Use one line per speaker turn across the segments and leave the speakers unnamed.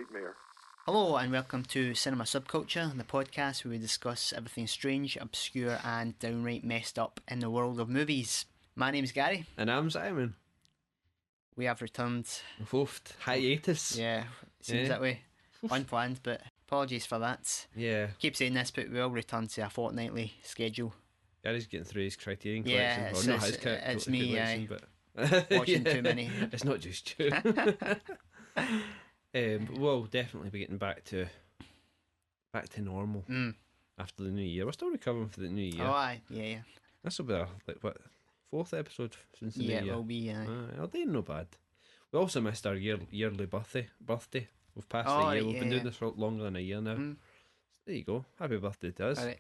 nightmare.
Hello and welcome to Cinema Subculture, the podcast where we discuss everything strange, obscure and downright messed up in the world of movies. My name's Gary.
And I'm Simon.
We have returned.
Fourth hiatus.
Yeah, it seems that way. Unplanned, but apologies for that.
Yeah.
Keep saying this, but we will return to a fortnightly schedule.
Gary's getting through his Criterion
Yeah,
collection.
it's me,
but
watching too many.
It's not just you. But we'll definitely be getting back to normal after the new year. We're still recovering for the new year.
Oh, aye, yeah.
This will be our fourth episode since the new year.
Yeah, it will be.
They're no bad. We also missed our yearly birthday. We've passed the year.
Right,
We've been doing this for longer than a year now. So there you go. Happy birthday to us.
All right.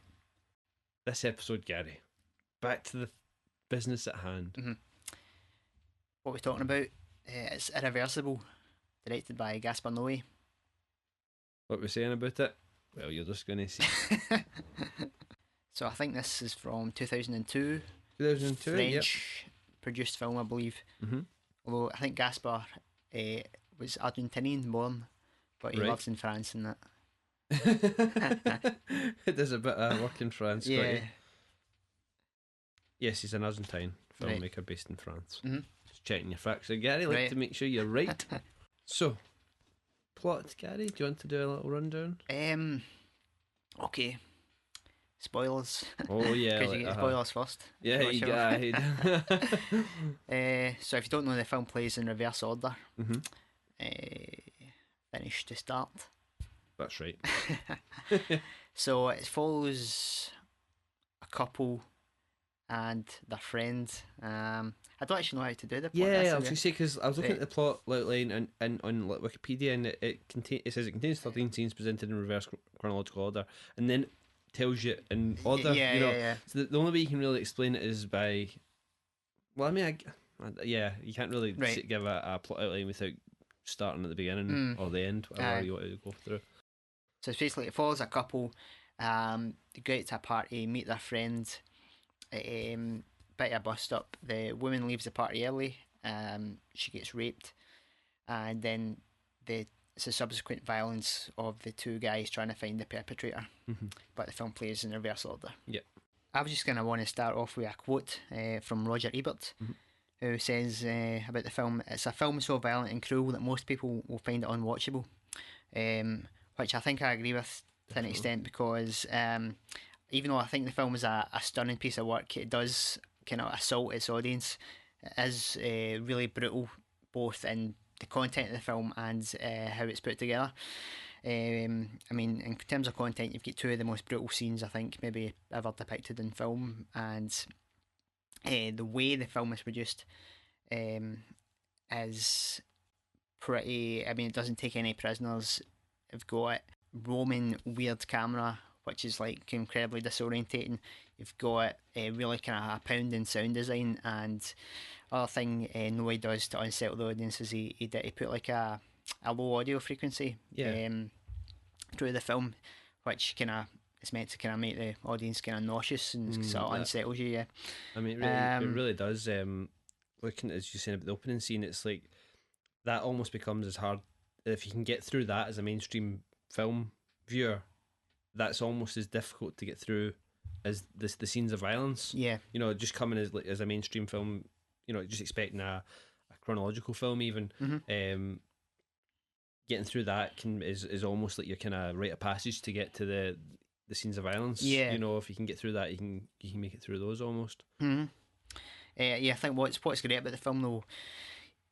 This episode, Gary. Back to the business at hand.
What we're talking about, it's Irreversible, directed by Gaspar Noé.
What we're saying about it? Well, you're just going to see.
So I think this is from 2002.
2002,
French produced film, I believe. Although I think Gaspar was Argentinian born, but he lives in France and that.
It does a bit of work in France.
Yeah.
Yes, he's an Argentine filmmaker based in France.
Mm-hmm.
Just checking your facts there, Gary. Like to make sure you're right. So, plot, Gary. Do you want to do a little rundown?
Okay. Spoilers.
Oh yeah,
Because you get spoilers first.
Yeah, you got.
So if you don't know, the film plays in reverse order. Finish to start.
That's right.
So it follows a couple and their friend. I don't actually know how to do the plot.
Yeah, I was going to say, because I was looking at the plot outline and on Wikipedia, and it says it contains 13 scenes presented in reverse chronological order, and then tells you in order.
Yeah.
So the only way you can really explain it is by, well, I mean, you can't really give a plot outline without starting at the beginning or the end, whatever you want to go through.
So it's basically, it follows a couple. They go out to a party, meet their friend. Bit of a bus stop. The woman leaves the party early. She gets raped, and then it's the subsequent violence of the two guys trying to find the perpetrator. But the film plays in reverse order.
Yeah.
I was just going to want to start off with a quote from Roger Ebert, who says about the film, "It's a film so violent and cruel that most people will find it unwatchable," which I think I agree with to an extent, because even though I think the film is a stunning piece of work, it does kind of assault its audience. It is really brutal, both in the content of the film and how it's put together. I mean, in terms of content, you've got two of the most brutal scenes I think maybe ever depicted in film, and the way the film is produced is pretty. I mean, it doesn't take any prisoners. You've got roaming weird camera, which is like incredibly disorientating. You've got really kind of a pounding sound design, and other thing Noe does to unsettle the audience is he put like a low audio frequency through the film, which kind of is meant to kind of make the audience kind of nauseous and sort of unsettles you. Yeah,
I mean, it really does. Looking as you saying about the opening scene, it's like that almost becomes as hard if you can get through that as a mainstream film viewer. That's almost as difficult to get through as the scenes of violence.
Yeah,
just coming as a mainstream film. Just expecting a chronological film, even getting through that is almost like you're kind of rite of passage to get to the scenes of violence.
Yeah,
if you can get through that, you can make it through those almost.
I think what's great about the film though,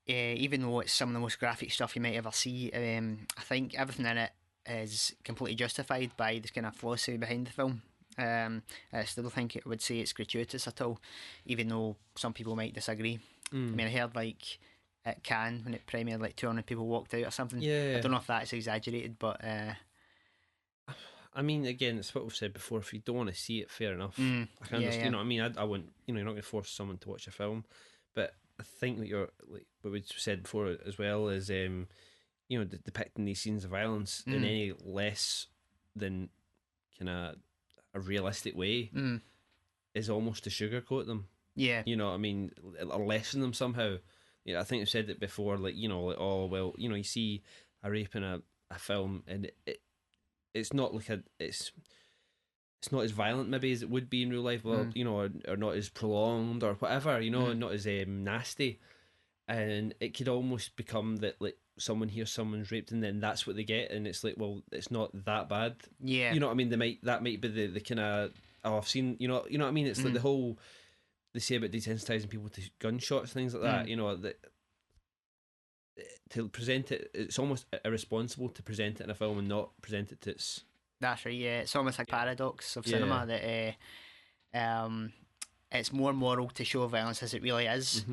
even though it's some of the most graphic stuff you might ever see, I think everything in it is completely justified by the kind of philosophy behind the film. I still think it would say it's gratuitous at all, even though some people might disagree. I mean, I heard like at Cannes when it premiered, like 200 people walked out or something.
Yeah.
I don't know if that's exaggerated, but
I mean, again, it's what we've said before. If you don't want to see it, fair enough. I can understand. You know what I mean? I wouldn't. You're not going to force someone to watch a film, but I think that you're like what we said before as well is depicting these scenes of violence in any less than kind of a realistic way is almost to sugarcoat them.
Yeah.
You know what I mean? Or lessen them somehow. I think I've said it before, you see a rape in a a film, and it's not like it's not as violent maybe as it would be in real life, well, or not as prolonged or whatever, not as nasty, and it could almost become that like someone hears someone's raped and then that's what they get, and it's like, well, it's not that bad.
Yeah.
You know what I mean? That might be the kind of, oh, I've seen, you know what I mean? It's like the whole, they say about desensitizing people to gunshots, things like that. That to present it, it's almost irresponsible to present it in a film and not present it to its.
That's right. Yeah, it's almost like a paradox of cinema that it's more moral to show violence as it really is,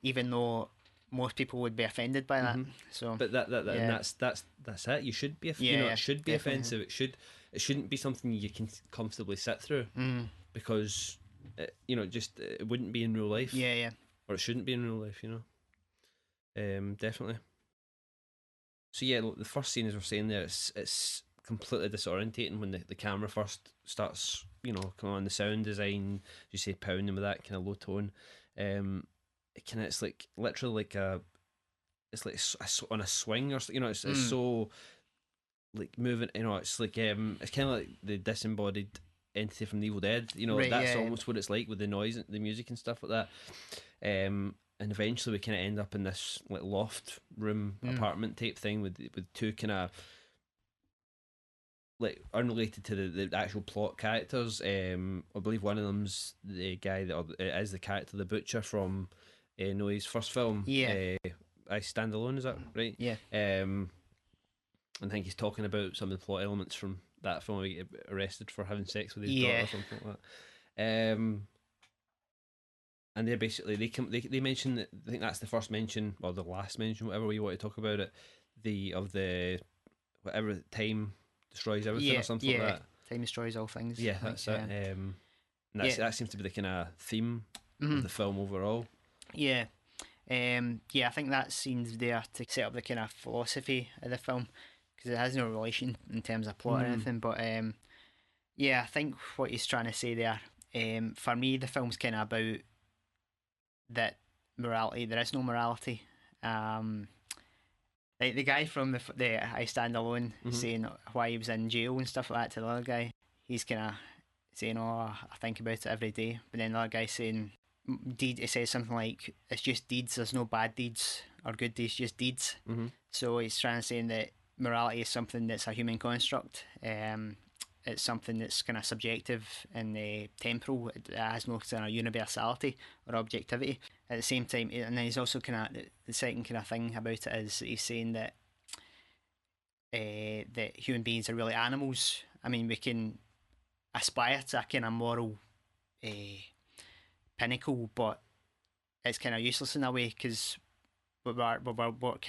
even though most people would be offended by that. So,
but and that's it. You should be, it should be offensive. It shouldn't be something you can comfortably sit through, because it wouldn't be in real life.
Yeah.
Or it shouldn't be in real life. Definitely. So yeah, look, the first scene, as we're saying there, it's completely disorientating when the camera first starts, coming on, the sound design, you say, pounding with that kind of low tone. It's like literally like it's like on a swing, or it's so like moving. It's like it's kind of like the disembodied entity from the Evil Dead.
Right,
that's almost what it's like with the noise, the music and stuff like that. And eventually we kind of end up in this like loft room apartment type thing with two kind of like unrelated to the actual plot characters. I believe one of them's the guy that is the character, the butcher from Noe's first film.
Yeah.
I Stand Alone, is that right?
Yeah.
I think he's talking about some of the plot elements from that film. He get arrested for having sex with his daughter or something like that. And they're basically they mention that, I think that's the first mention, or the last mention, whatever you want to talk about it, of the whatever, time destroys everything or something like that.
Time destroys all things.
Yeah, that's it. And that seems to be the kind of theme of the film overall.
Yeah. I think that scene's there to set up the kind of philosophy of the film, because it has no relation in terms of plot or anything. But I think what he's trying to say there, for me, the film's kind of about that morality. There is no morality. Like the guy from the I Stand Alone saying why he was in jail and stuff like that to the other guy, he's kind of saying, "Oh, I think about it every day." But then the other guy saying, it says something like, "It's just deeds. There's no bad deeds or good deeds, just deeds." So he's trying to say that morality is something that's a human construct. It's something that's kind of subjective and temporal. It has no kind of universality or objectivity. At the same time, and then he's also kind of, the second kind of thing about it is he's saying that that human beings are really animals. I mean, we can aspire to a kind of moral pinnacle, but it's kind of useless in a way, because we're kind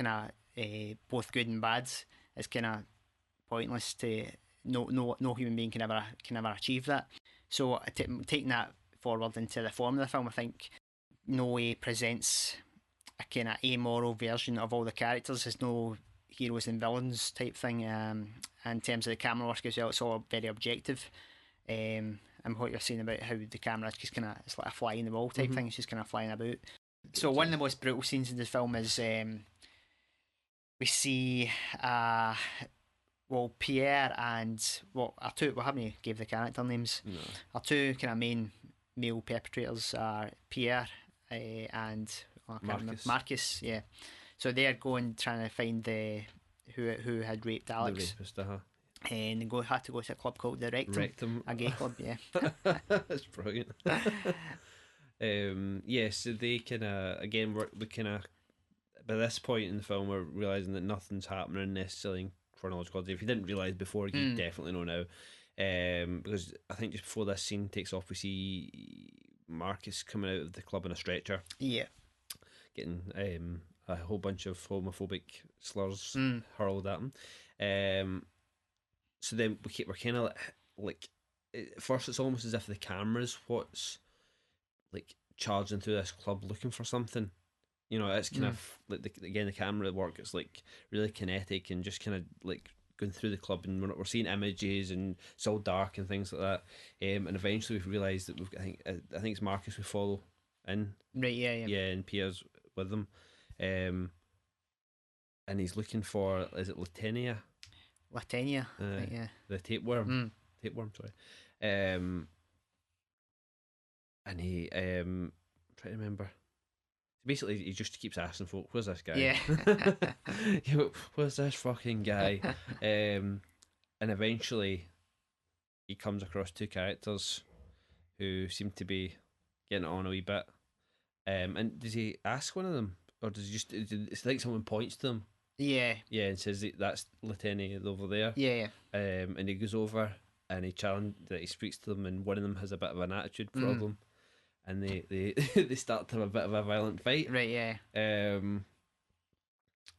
of both good and bad. It's kind of pointless to. No human being can ever achieve that. So taking that forward into the form of the film, I think Noe presents a kind of amoral version of all the characters. There's no heroes and villains type thing. And in terms of the camera work as well, it's all very objective. And what you're saying about how the camera is just kind of, it's like a fly in the wall type thing. It's just kind of flying about. So one of the most brutal scenes in the film is we see Pierre and our two, we haven't gave the character names.
No.
Our two kind of main male perpetrators are Pierre and Marcus. Yeah, so they're trying to find who had raped Alex.
The rapist,
and they had to go to a club called the Rectum. A gay club. Yeah.
That's brilliant. So they kind of, again, we kind of, by this point in the film, we're realising that nothing's happening necessarily in chronological order. If you didn't realise before, you definitely know now. Because I think just before this scene takes off, we see Marcus coming out of the club on a stretcher.
Yeah. Getting
a whole bunch of homophobic slurs hurled at him. So then we're kind of like, at first it's almost as if the camera's what's like charging through this club looking for something. It's kind of like the camera work. It's like really kinetic and just kind of like going through the club, and we're seeing images and it's all dark and things like that. And eventually we've realised that I think it's Marcus we follow in.
Right. Yeah.
And Pierre's with them. And he's looking for, is it Latenia?
Latania, I think, yeah.
The tapeworm, sorry. And he, I'm trying to remember. Basically, he just keeps asking folk, "Where's this guy?
Yeah.
Where's this fucking guy?" And eventually, he comes across two characters who seem to be getting it on a wee bit. And does he ask one of them, or does he just? It's like someone points to them.
Yeah.
Yeah, and says that's Lieutenant over there.
Yeah.
And he goes over and he speaks to them, and one of them has a bit of an attitude problem, and they they start to have a bit of a violent fight.
Right. Yeah.
I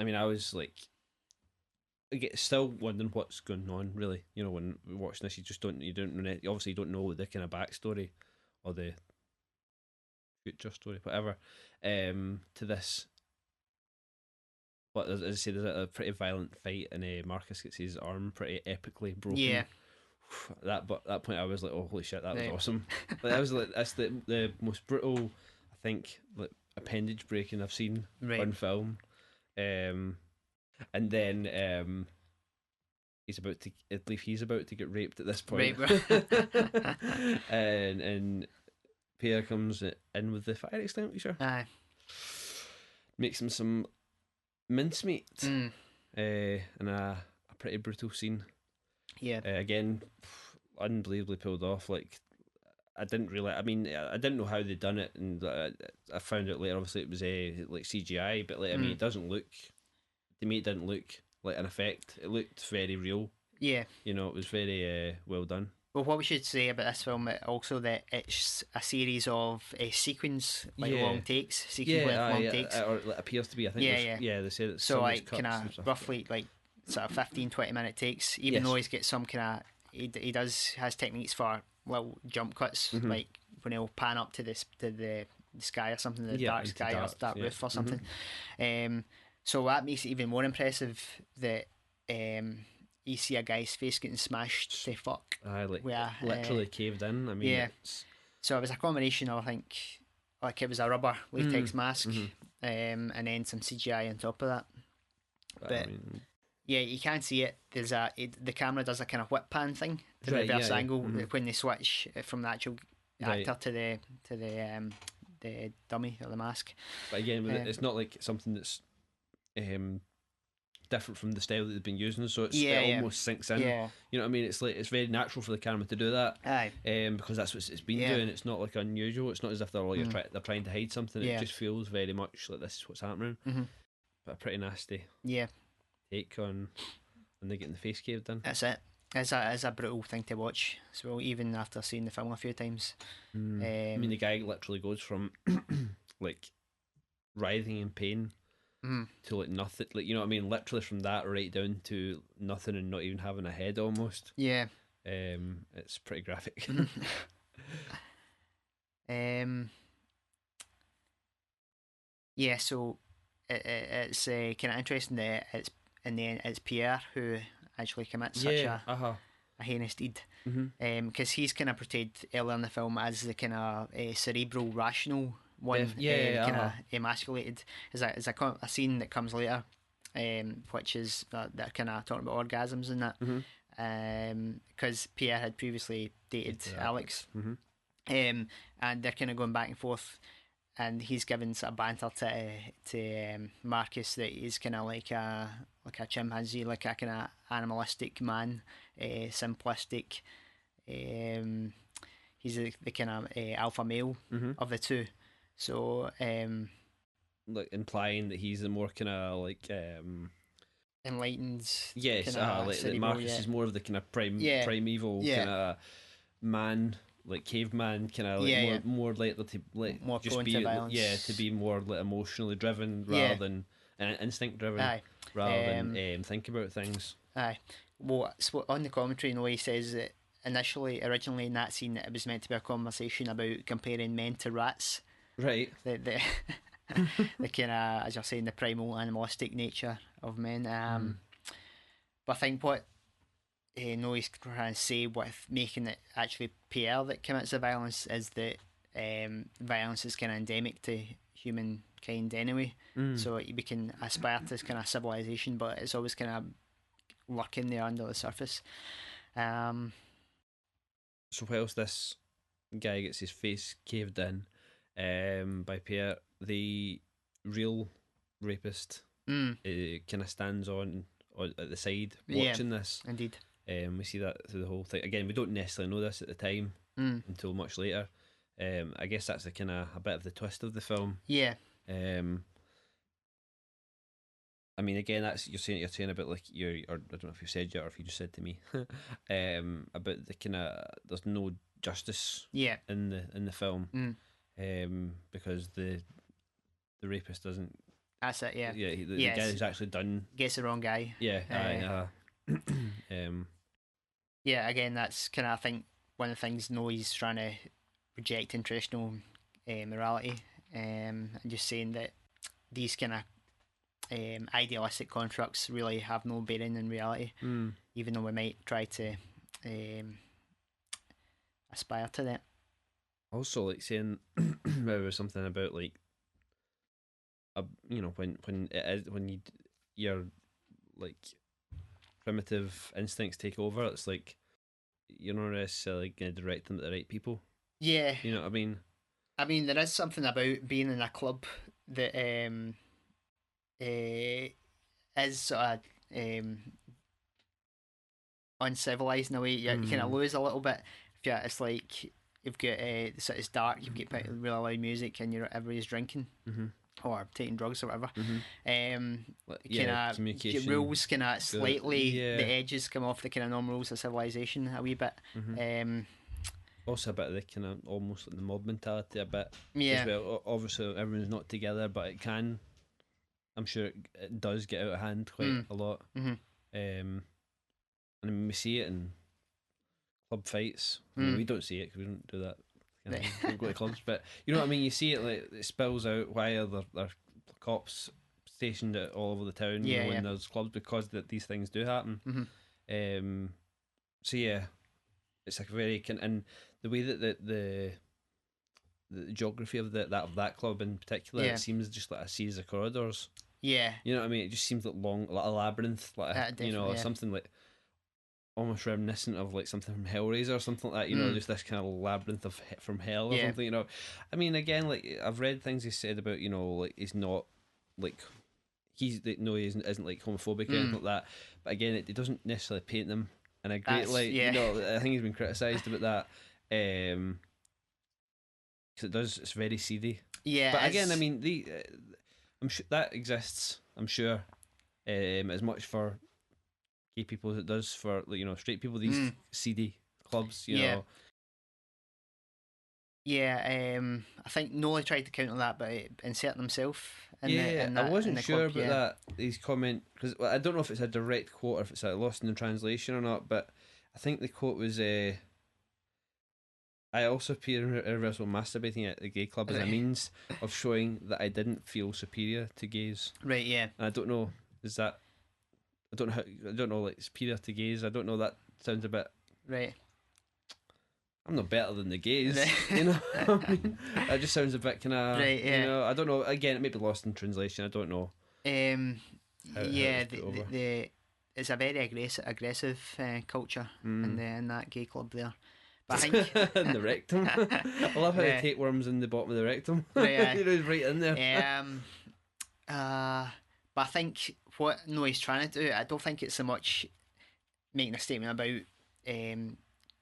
mean, I was like, still wondering what's going on. Really, when we're watching this, you obviously don't know the kind of backstory or the future story, whatever, to this. But as I say, there's a pretty violent fight, and Marcus gets his arm pretty epically broken.
Yeah.
That point, I was like, "Oh, holy shit, that was
Right.
awesome!" But that was like that's the most brutal, I think, like appendage breaking I've seen on film. And then he's about to get raped at this point. and Pierre comes in with the fire extinguisher.
Aye.
Makes him some mincemeat. And a pretty brutal scene.
Yeah.
Again, unbelievably pulled off. Like, I didn't know how they'd done it, and I found out later. Obviously, it was like CGI, but like, I mean, it doesn't look. To me, it didn't look like an effect. It looked very real.
Yeah.
It was very well done.
Well, what we should say about this film also that it's a series of sequence, like long takes, long takes.
Or it appears to be. I think. They say that.
So like kind of roughly like sort of 15-20 minute takes. Even though he's got some kind of he has techniques for little jump cuts, like when he'll pan up to the sky or something, the dark sky or dark roof or something. So that makes it even more impressive that you see a guy's face getting smashed to fuck.
Literally caved in. I mean,
so it was a combination of, I think, like it was a rubber latex mask, and then some CGI on top of that. But yeah, you can see it. There's the camera does a kind of whip pan thing, the reverse angle when they switch from the actual actor to the dummy or the mask.
But again, it's not like something that's different from the style that they've been using, so it almost sinks in.
Yeah.
You know what I mean? It's like it's very natural for the camera to do that.
Aye.
Because that's what it's been doing. It's not like unusual. It's not as if they're trying to hide something. It just feels very much like this is what's happening. But a pretty nasty take on when they get in the face caved in.
That's it. It's a brutal thing to watch. So even after seeing the film a few times,
I mean, the guy literally goes from like writhing in pain to like nothing, like, you know what I mean, literally from that right down to nothing and not even having a head almost. It's pretty graphic.
So it's kind of interesting that it's Pierre who actually commits such a heinous deed, because he's kind of portrayed earlier in the film as the kind of cerebral rational one, kind of emasculated. There's a scene that comes later, which is they're kind of talking about orgasms and that, because Pierre had previously dated Alex, and they're kind of going back and forth, and he's given sort of banter to Marcus that he's kind of like a chimpanzee, like a kind of animalistic man, simplistic. He's the kind of alpha male of the two. So,
like implying that he's the more kind of like
enlightened.
Yes, like Marcus is more of the kind of primeval kind of man, like caveman, kind of like more likely to like
more
just
be
to be more like emotionally driven rather than instinct driven, rather than think about things.
Aye. Well, so on the commentary, he says that originally in that scene, it was meant to be a conversation about comparing men to rats.
Right.
The kind of, as you're saying, the primal animalistic nature of men. But I think what he's trying to say with making it actually Pierre that commits the violence is that violence is kind of endemic to humankind anyway. So we can aspire to this kind of civilization, but it's always kind of lurking there under the surface.
So whilst this guy gets his face caved in by Pierre, the real rapist kind of stands on at the side watching this.
Indeed.
We see that through the whole thing. Again, we don't necessarily know this at the time until much later. I guess that's the kind of a bit of the twist of the film.
Yeah.
I mean, again, that's you're saying about like or I don't know if you said yet or if you just said to me, about the kind of there's no justice.
Yeah.
In the film, because the rapist doesn't.
That's it. Yeah.
Yeah. The guy who's actually done
gets the wrong guy.
Yeah.
Yeah. Again, that's kind of I think one of the things Noy's trying to reject in traditional morality, and just saying that these kind of idealistic constructs really have no bearing in reality, even though we might try to aspire to that.
Also, like saying there was something about like, when your like primitive instincts take over, it's like you're not necessarily going to direct them at the right people.
Yeah,
you know what I mean.
I mean, there is something about being in a club that is sort of uncivilized in a way. You kind of lose a little bit. Yeah, it's like you've got it's dark. You've got really loud music, and everybody's drinking or taking drugs or whatever.
Communication
rules kind of slightly the edges come off the kind of normal rules of civilization a wee bit.
Also a bit of the kind of almost like the mob mentality a bit
as
well. Obviously everyone's not together, but it can, I'm sure it does get out of hand quite a lot. And we see it in club fights. I mean, we don't see it because we don't do that. We don't go to clubs, but you know what I mean. You see it like it spills out while there are cops stationed all over the town. When there's clubs, because these things do happen. So yeah, it's like very and the way that the geography of that club in particular, it seems just like a series of corridors.
Yeah,
you know what I mean. It just seems like a labyrinth, like something like almost reminiscent of like something from Hellraiser or something like that. You know, just this kind of labyrinth from hell or something. You know, I mean, again, like I've read things he said about like he's not like he isn't like homophobic or anything like that. But again, it doesn't necessarily paint them in a great light. You know, I think he's been criticised about that. Because it's very seedy. Yeah, but again, I mean, I'm sure that exists. I'm sure, as much for gay people as it does for straight people. These seedy clubs, you know.
Yeah, I think Nolan tried to counter that by inserting himself.
I wasn't sure about that. His comment, because I don't know if it's a direct quote or if it's lost in the translation or not. But I think the quote was, "I also appear in Irreversible masturbating at the gay club as a means of showing that I didn't feel superior to gays."
Right. Yeah.
And I don't know. Is that? I don't know. Like superior to gays. I don't know. That sounds a bit.
Right.
I'm not better than the gays. You know. I mean, that just sounds a bit kind of. Right. Yeah. You know. I don't know. Again, it may be lost in translation. I don't know.
It's a very aggressive culture in that gay club there. But I think
in the rectum. I love how they take worms in the bottom of the rectum. Right in there.
But I think what Noah's trying to do, I don't think it's so much making a statement about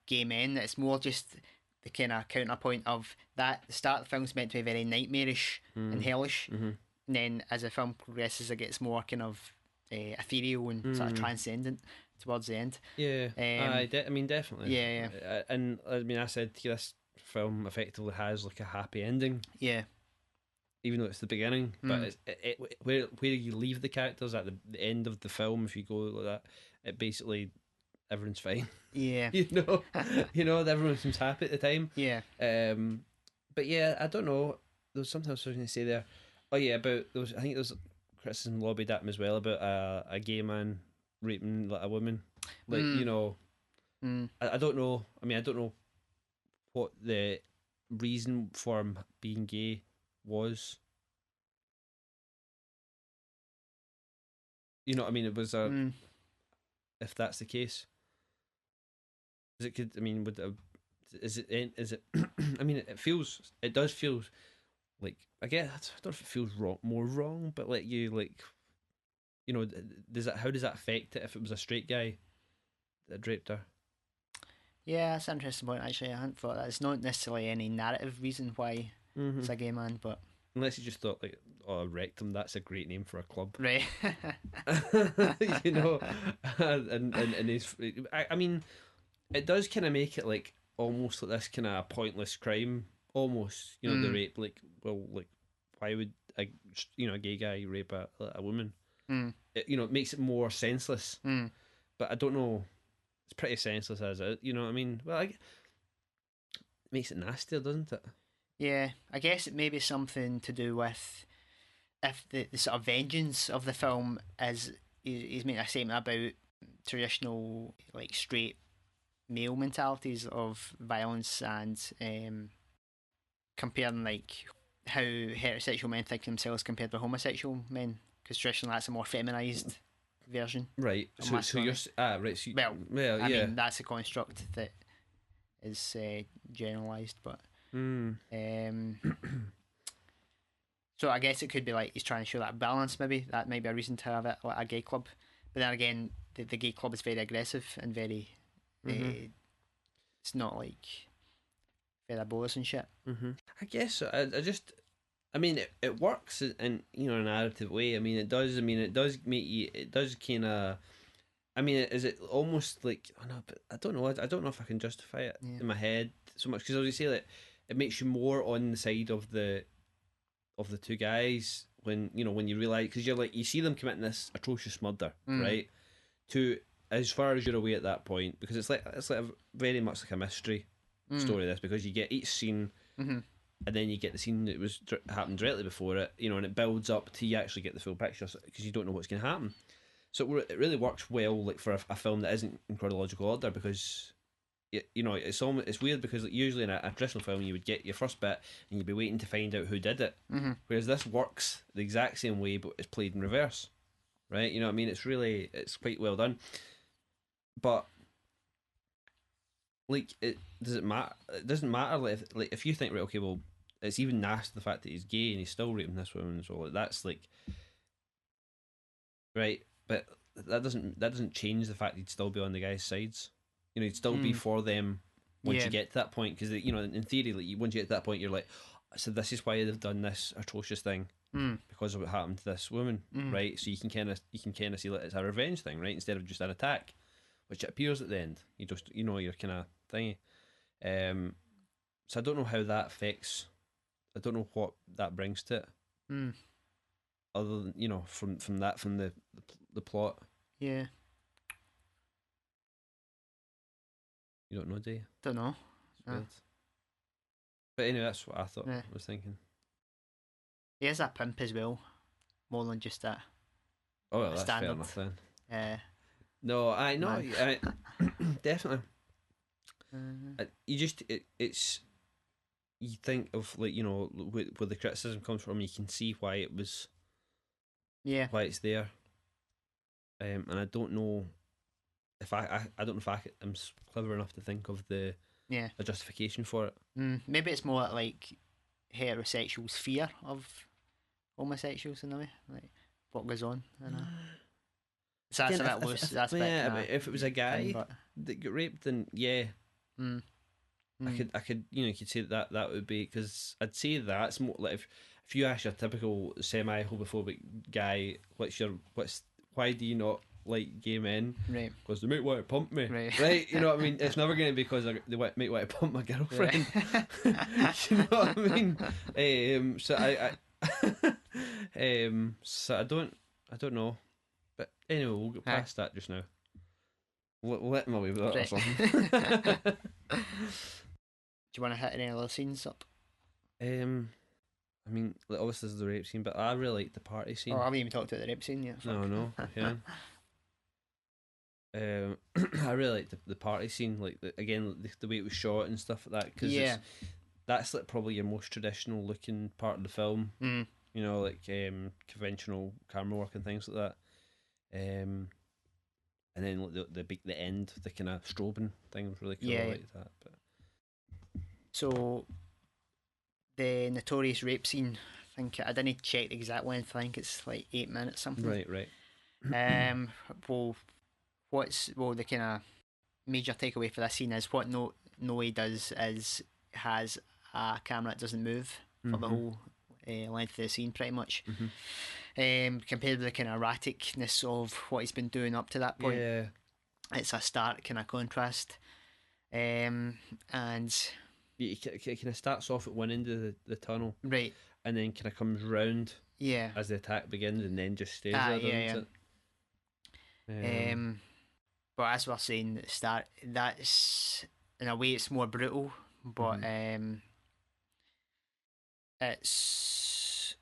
gay men. It's more just the kind of counterpoint of that. The start of the film's meant to be very nightmarish and hellish, and then as the film progresses, it gets more kind of ethereal and sort of transcendent towards the end.
Yeah, I mean, definitely.
Yeah.
And I mean, I said this film effectively has like a happy ending.
Yeah.
Even though it's the beginning, but where you leave the characters at the end of the film, if you go like that, it basically everyone's fine.
Yeah.
you know, everyone seems happy at the time.
Yeah.
But yeah, I don't know. There was something else I was going to say there. Oh yeah, about those. I think there was criticism lobbied at him as well about a gay man raping like a woman. Like you know, I don't know. I mean, I don't know what the reason for him being gay was. You know what I mean? It was if that's the case. Is it could? I mean, would it, is it? Is it? I mean, it does feel like, I guess, I don't know if it feels wrong, more wrong, but like you like, does that, how does that affect it if it was a straight guy that draped her?
Yeah, that's an interesting point. Actually, I hadn't thought that. It's not necessarily any narrative reason why it's a gay man, but
Unless you just thought like, oh, rectum, that's a great name for a club.
right.
you know, and he's, I mean, it does kind of make it like almost like this kind of pointless crime, almost. The rape. Like, well, like, why would a gay guy rape a woman? It makes it more senseless. But I don't know. It's pretty senseless as it. You know what I mean? Well, it makes it nastier, doesn't it?
Yeah, I guess it may be something to do with if the sort of vengeance of the film is he's making a statement about traditional like straight male mentalities of violence and comparing like how heterosexual men think of themselves compared to homosexual men, because traditionally that's a more feminized version.
Right. So you're right. So
well, I mean that's a construct that is generalized, but so I guess it could be like he's trying to show that balance. Maybe that might be a reason to have it like a gay club, but then again, the gay club is very aggressive and very. It's not like very bullish and shit.
I guess I mean, it works in a narrative way. I mean, it does. I mean, it does make you. It does kind of. I mean, is it almost like, I know, but I don't know. I don't know if I can justify it in my head so much, because I was say that it makes you more on the side of the two guys when you realize, because you're like, you see them committing this atrocious murder, right? To, as far as you're aware at that point, because it's like very much like a mystery story, this, because you get each scene. And then you get the scene that was happened directly before it, and it builds up till you actually get the full picture, because you don't know what's going to happen. So it really works well, like, for a film that isn't in chronological order, because it's weird, because like, usually in a traditional film you would get your first bit and you'd be waiting to find out who did it, whereas this works the exact same way, but it's played in reverse, right? You know what I mean? It's quite well done, but like, does it matter? It doesn't matter. Like if you think, right, okay, well, it's even nasty the fact that he's gay and he's still raping this woman, so like, that's like, right, but that doesn't change the fact that he'd still be on the guy's sides. He'd still be for them once you get to that point, because in theory, like, once you get to that point, you're like, so this is why they've done this atrocious thing, because of what happened to this woman, right? So you can kind of see that it's a revenge thing, right, instead of just an attack, which it appears at the end. You just you're kind of thingy. So I don't know how that affects. I don't know what that brings to it. Other than from the plot.
Yeah.
You don't know, do you?
Don't know.
But anyway, that's what I thought. I was thinking.
He is a pimp as well, more than just that.
Oh well, that's standard. Fair enough then. No, I know. I definitely. It's you think of, like, where the criticism comes from. You can see why it was. Yeah. Why it's there. And I don't know if I don't know if I'm clever enough to think of a justification for it.
Maybe it's more like heterosexuals' fear of homosexuals in a way, like what goes on. So that's a bit loose. That's
but if it was a guy that got raped, then I could you could say that would be, because I'd say that's more like, if you ask your typical semi-homophobic guy, why do you not like gay men?
Right.
Because they might want to pump me. Right. You know what I mean? It's never going to be because they might want to pump my girlfriend. Right. You know what I mean? So so I don't know. But anyway, we'll get past that just now. Let me leave that or something.
Do you want to hit any other scenes up?
I mean, like, obviously there's the rape scene, but I really like the party scene.
Oh, I haven't even talked about the rape scene yet.
No, yeah. I really like the party scene, like the way it was shot and stuff like that, because that's like probably your most traditional looking part of the film. Like conventional camera work and things like that. and then like, the end, the kind of strobing thing was really cool.
Yeah.
I like that. But
So the notorious rape scene, I think I didn't check the exact length. I think it's like 8 minutes something.
right.
Well, the kind of major takeaway for this scene is what Noe does is has a camera that doesn't move for the whole length of the scene, pretty much. Compared with the kind of erraticness of what he's been doing up to that point, it's a stark kind of contrast. And
it kind of starts off at one end of the tunnel,
right,
and then kind of comes round as the attack begins, and then just stays there, doesn't it?
But as we're saying at the start, that's in a way it's more brutal, but it's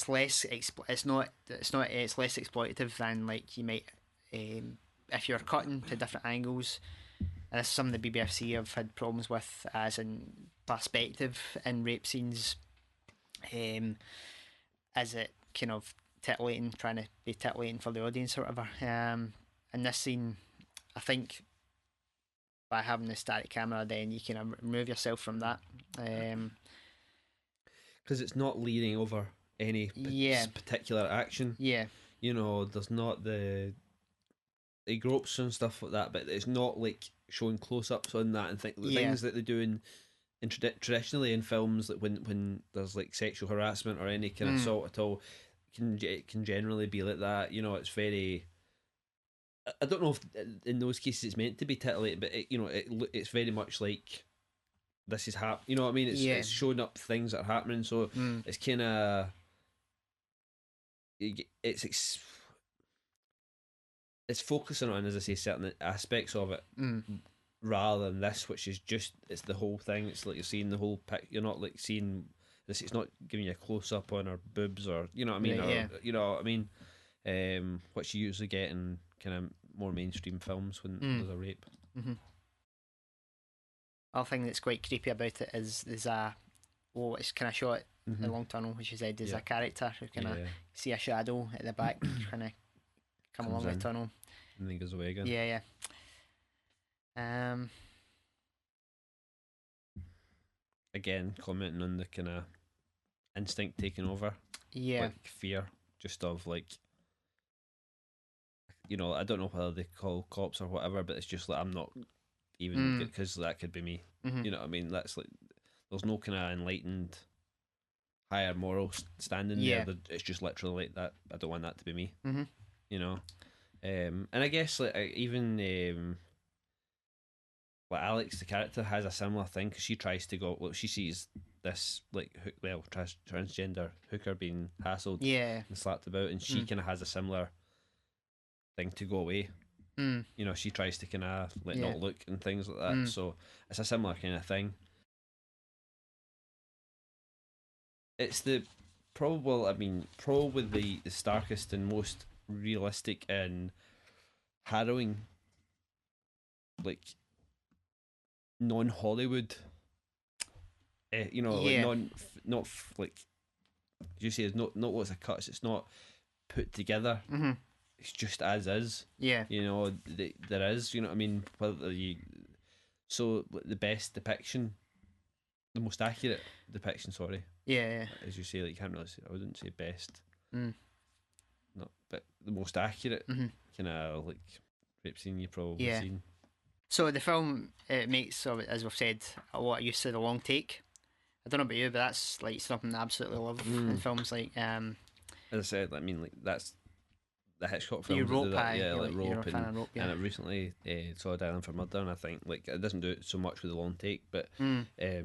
less it's less exploitative than like you might if you're cutting to different angles. And this is something the BBFC have had problems with, as in perspective in rape scenes. Is it kind of titillating, trying to be titillating for the audience or whatever? In this scene, I think by having the static camera, then you can remove yourself from that.
Because it's not leading over any particular action.
Yeah.
You know, there's not the gropes and stuff like that, but it's not like showing close-ups on that and things that they do in traditionally in films, like when there's like sexual harassment or any kind of assault at all, it can generally be like that. You know, it's very. I don't know if in those cases it's meant to be titillating, but it's very much like this is happening. You know what I mean? It's showing up things that are happening, so it's kind of it's focusing on, as I say, certain aspects of it, rather than this, which is just it's the whole thing. It's like you're seeing the whole pic. You're not like seeing this. It's not giving you a close up on her boobs, or you know what I mean, you know what I mean. Which you usually get in kind of more mainstream films when there's a rape.
Other thing that's quite creepy about it is it's kind of shot in a long tunnel, which you said is a character who kind of see a shadow at the back, kind of come along the tunnel,
and then goes away again.
Yeah.
Again, commenting on the kind of instinct taking over.
Yeah.
Like fear, just of like, you know, I don't know whether they call cops or whatever, but it's just like I'm not even, because that could be me. You know what I mean? That's like there's no kind of enlightened higher moral standing there. It's just literally like that. I don't want that to be me. You know, and I guess like even like Alex, the character, has a similar thing because she tries to go. Look, she sees this like transgender hooker being hassled and slapped about, and she kind of has a similar thing to go away. You know, she tries to kind of not look and things like that. So it's a similar kind of thing. It's probably the starkest and most realistic and harrowing, like non-Hollywood, not like you say, it's not what's a cut. It's not put together. It's just as is. You know, there is. You know what I mean? So the best depiction, the most accurate depiction. Sorry. As you say, like you can't really say. I wouldn't say best. No, but the most accurate kind of like rape scene you've probably seen.
So the film makes, as we've said, a lot of use of the long take. I don't know about you, but that's like something I absolutely love in films. Like,
as I said, I mean, like that's the Hitchcock films.
You rope,
that do that.
like
Rope,
rope,
and I recently saw Dialing for Murder, and I think like it doesn't do it so much with the long take, but I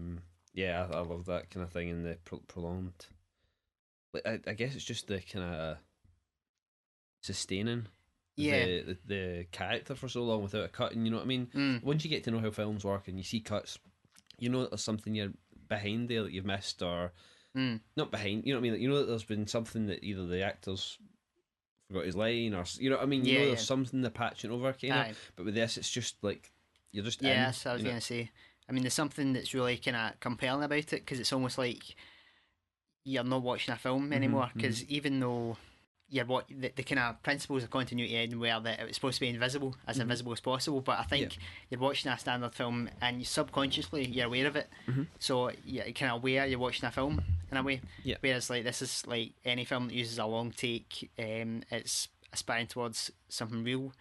love that kind of thing in the prolonged. Like I guess it's just the kind of sustaining. The character for so long without a cut, and you know what I mean. Once you get to know how films work and you see cuts, you know that there's something you're behind there that you've missed, or not behind. You know what I mean? Like, you know that there's been something that either the actors forgot his line, or you know what I mean. You know there's something they're patching over, kind of. But with this, it's just like you're just
that's what I was gonna say. I mean, there's something that's really kind of compelling about it because it's almost like you're not watching a film anymore. Because even though what the kind of principles of continuity in where that it was supposed to be invisible, as invisible as possible. But I think you're watching a standard film and subconsciously you're aware of it. So you're kind of aware you're watching a film in a way. Whereas like this is like any film that uses a long take, it's aspiring towards something real.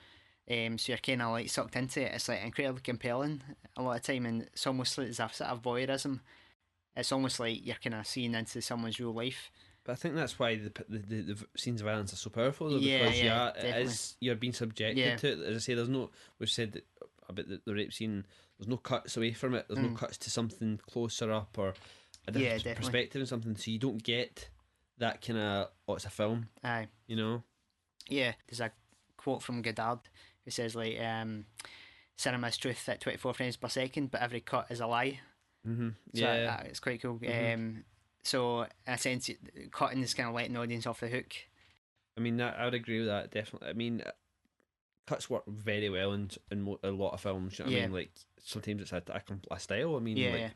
So you're kind of like sucked into it. It's like incredibly compelling a lot of time, and it's almost like there's a sort of voyeurism. It's almost like you're kind of seeing into someone's real life.
But I think that's why the scenes of violence are so powerful, though, because you're being subjected to it. As I say, we've said about the rape scene. There's no cuts away from it. There's no cuts to something closer up or a different perspective and something. So you don't get that kind of it's a film.
Aye,
you know.
Yeah, there's a quote from Godard who says like, "Cinema's truth at 24 frames per second, but every cut is a lie."
Mm-hmm.
So it's quite cool. So in a sense, cutting is kind of letting the audience off the hook.
I mean, I would agree with that, definitely. I mean, cuts work very well in a lot of films. You know what I mean? Like sometimes it's a style. I mean, I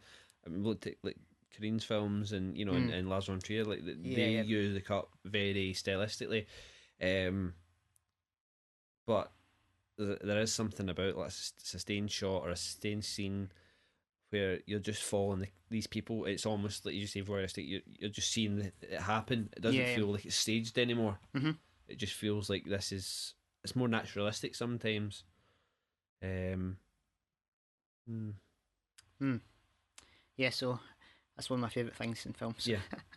mean, look at like Korean's films and and Lars von Trier, like they use the cut very stylistically. But there is something about like a sustained shot or a sustained scene where you're just following these people. It's almost like you say voyeuristic. You're just seeing it happen. It doesn't feel like it's staged anymore. It just feels like it's more naturalistic sometimes.
Yeah, so that's one of my favourite things in films.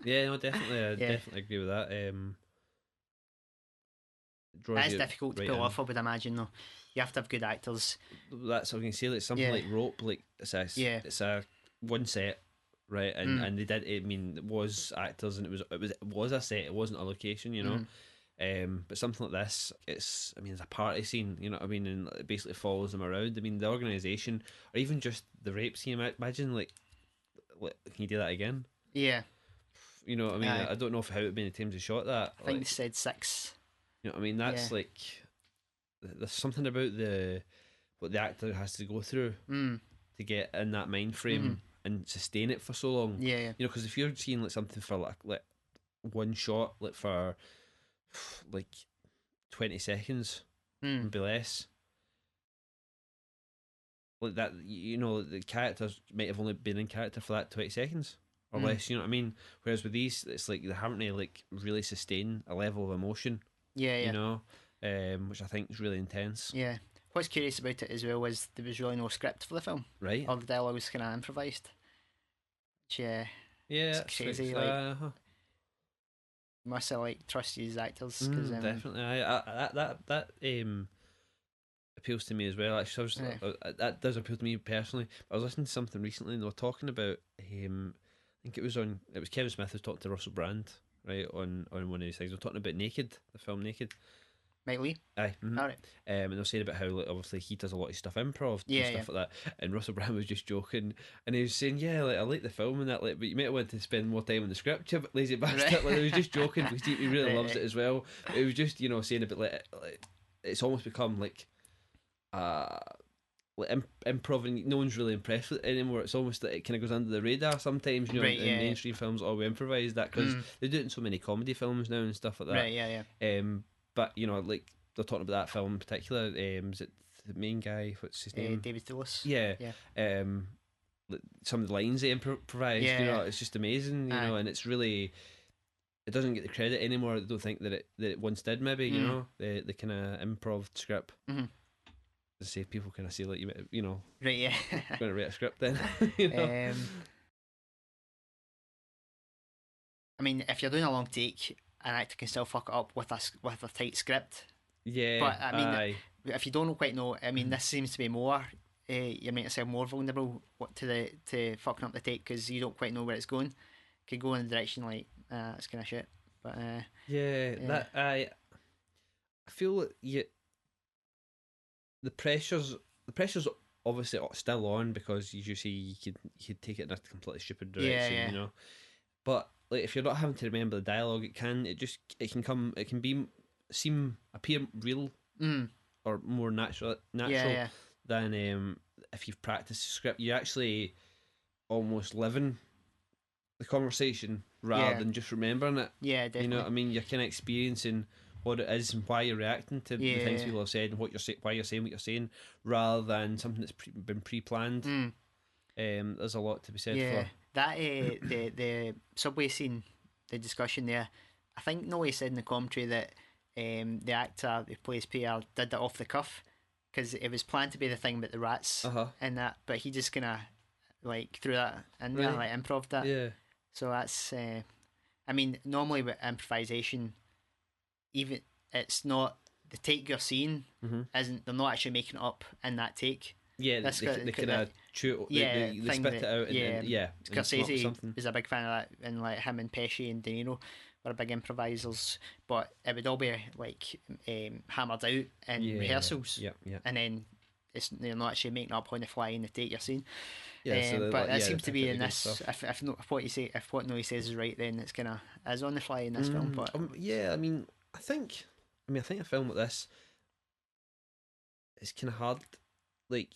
No, definitely. I definitely agree with that.
It's difficult to pull off, I would imagine, though. You have to have good actors.
That's what I can say. Like something like Rope, like it's a one set, right? And they did. I mean, it was actors, and it was a set. It wasn't a location, you know. But something like this, it's a party scene, you know what I mean, and it basically follows them around. I mean, the organisation, or even just the rape scene. Imagine like can you do that again?
Yeah.
You know what I mean? I don't know how many times they shot that.
I think they said 6.
You know what I mean? That's like there's something about what the actor has to go through to get in that mind frame and sustain it for so long.
You
know, because if you're seeing like something for like one shot, like for like 20 seconds and be less, like that, you know, the characters might have only been in character for that 20 seconds or less. You know what I mean? Whereas with these, it's like they haven't really like really sustain a level of emotion. You know, which I think is really intense.
Yeah. What's curious about it as well was there was really no script for the film.
Right.
All the dialogue was kind of improvised. Which, it's crazy.
You
must have like trust these actors. Cause,
definitely. That appeals to me as well. Actually, that does appeal to me personally. I was listening to something recently, and they were talking about. I think it was Kevin Smith who talked to Russell Brand. Right, on one of these things. We're talking about Naked, the film Naked.
Mike Lee?
Aye. Mm-hmm.
Alright.
And they're saying about how like, obviously he does a lot of stuff improv and stuff like that. And Russell Brand was just joking, and he was saying, "Yeah, like I like the film and that, like, but you might have wanted to spend more time on the script, you lazy bastard." Right. Like he was just joking because he really loves it as well. But he was just saying about like it's almost become like improv, and no one's really impressed with it anymore. It's almost that it kind of goes under the radar sometimes, you know. In mainstream films, we improvise that because they do it in so many comedy films now and stuff like that.
Right,
but you know, like they're talking about that film in particular. Is it the main guy? What's his name?
David Thewlis.
Yeah. Some of the lines they improvise, you know, it's just amazing, you know, and it's really. It doesn't get the credit anymore. I don't think that it once did. Maybe you know the kind of improv script. To say people kind of say like you know
right
going to write a script then. You know?
I mean, if you're doing a long take, an actor can still fuck it up with a tight script. But I mean, if you don't quite know, I mean, this seems to be more. You make yourself more vulnerable to fucking up the take because you don't quite know where it's going. Could go in a direction like it's kind of shit. But
that I feel that the pressure's obviously still on because as you say you could take it in a completely stupid direction, you know. But like if you're not having to remember the dialogue, it can appear real or more natural than if you've practiced the script. You're actually almost living the conversation rather than just remembering it.
Yeah, definitely.
You know what I mean? You're kind of experiencing what it is and why you're reacting to the things people have said and what why you're saying what you're saying, rather than something that's been pre-planned. There's a lot to be said for
that. The subway scene, the discussion there. I think Noe said in the commentary that the actor who plays Pierre did that off the cuff because it was planned to be the thing about the rats and that, but he just kind of like threw that in there, like improv that.
Yeah.
So that's. I mean, normally with improvisation, even it's not the take you're seeing isn't, they're not actually making it up in that take.
Yeah, they kind of they spit it out. And
Scorsese was a big fan of that, and like him and Pesci and De Niro were big improvisers, but it would all be like hammered out in rehearsals. And then they're not actually making up on the fly in the take you're seeing. But that seems to be in this. If what Noe says is right, then it's kind of is on the fly in this film. But
I think a film like this is kind of hard. Like,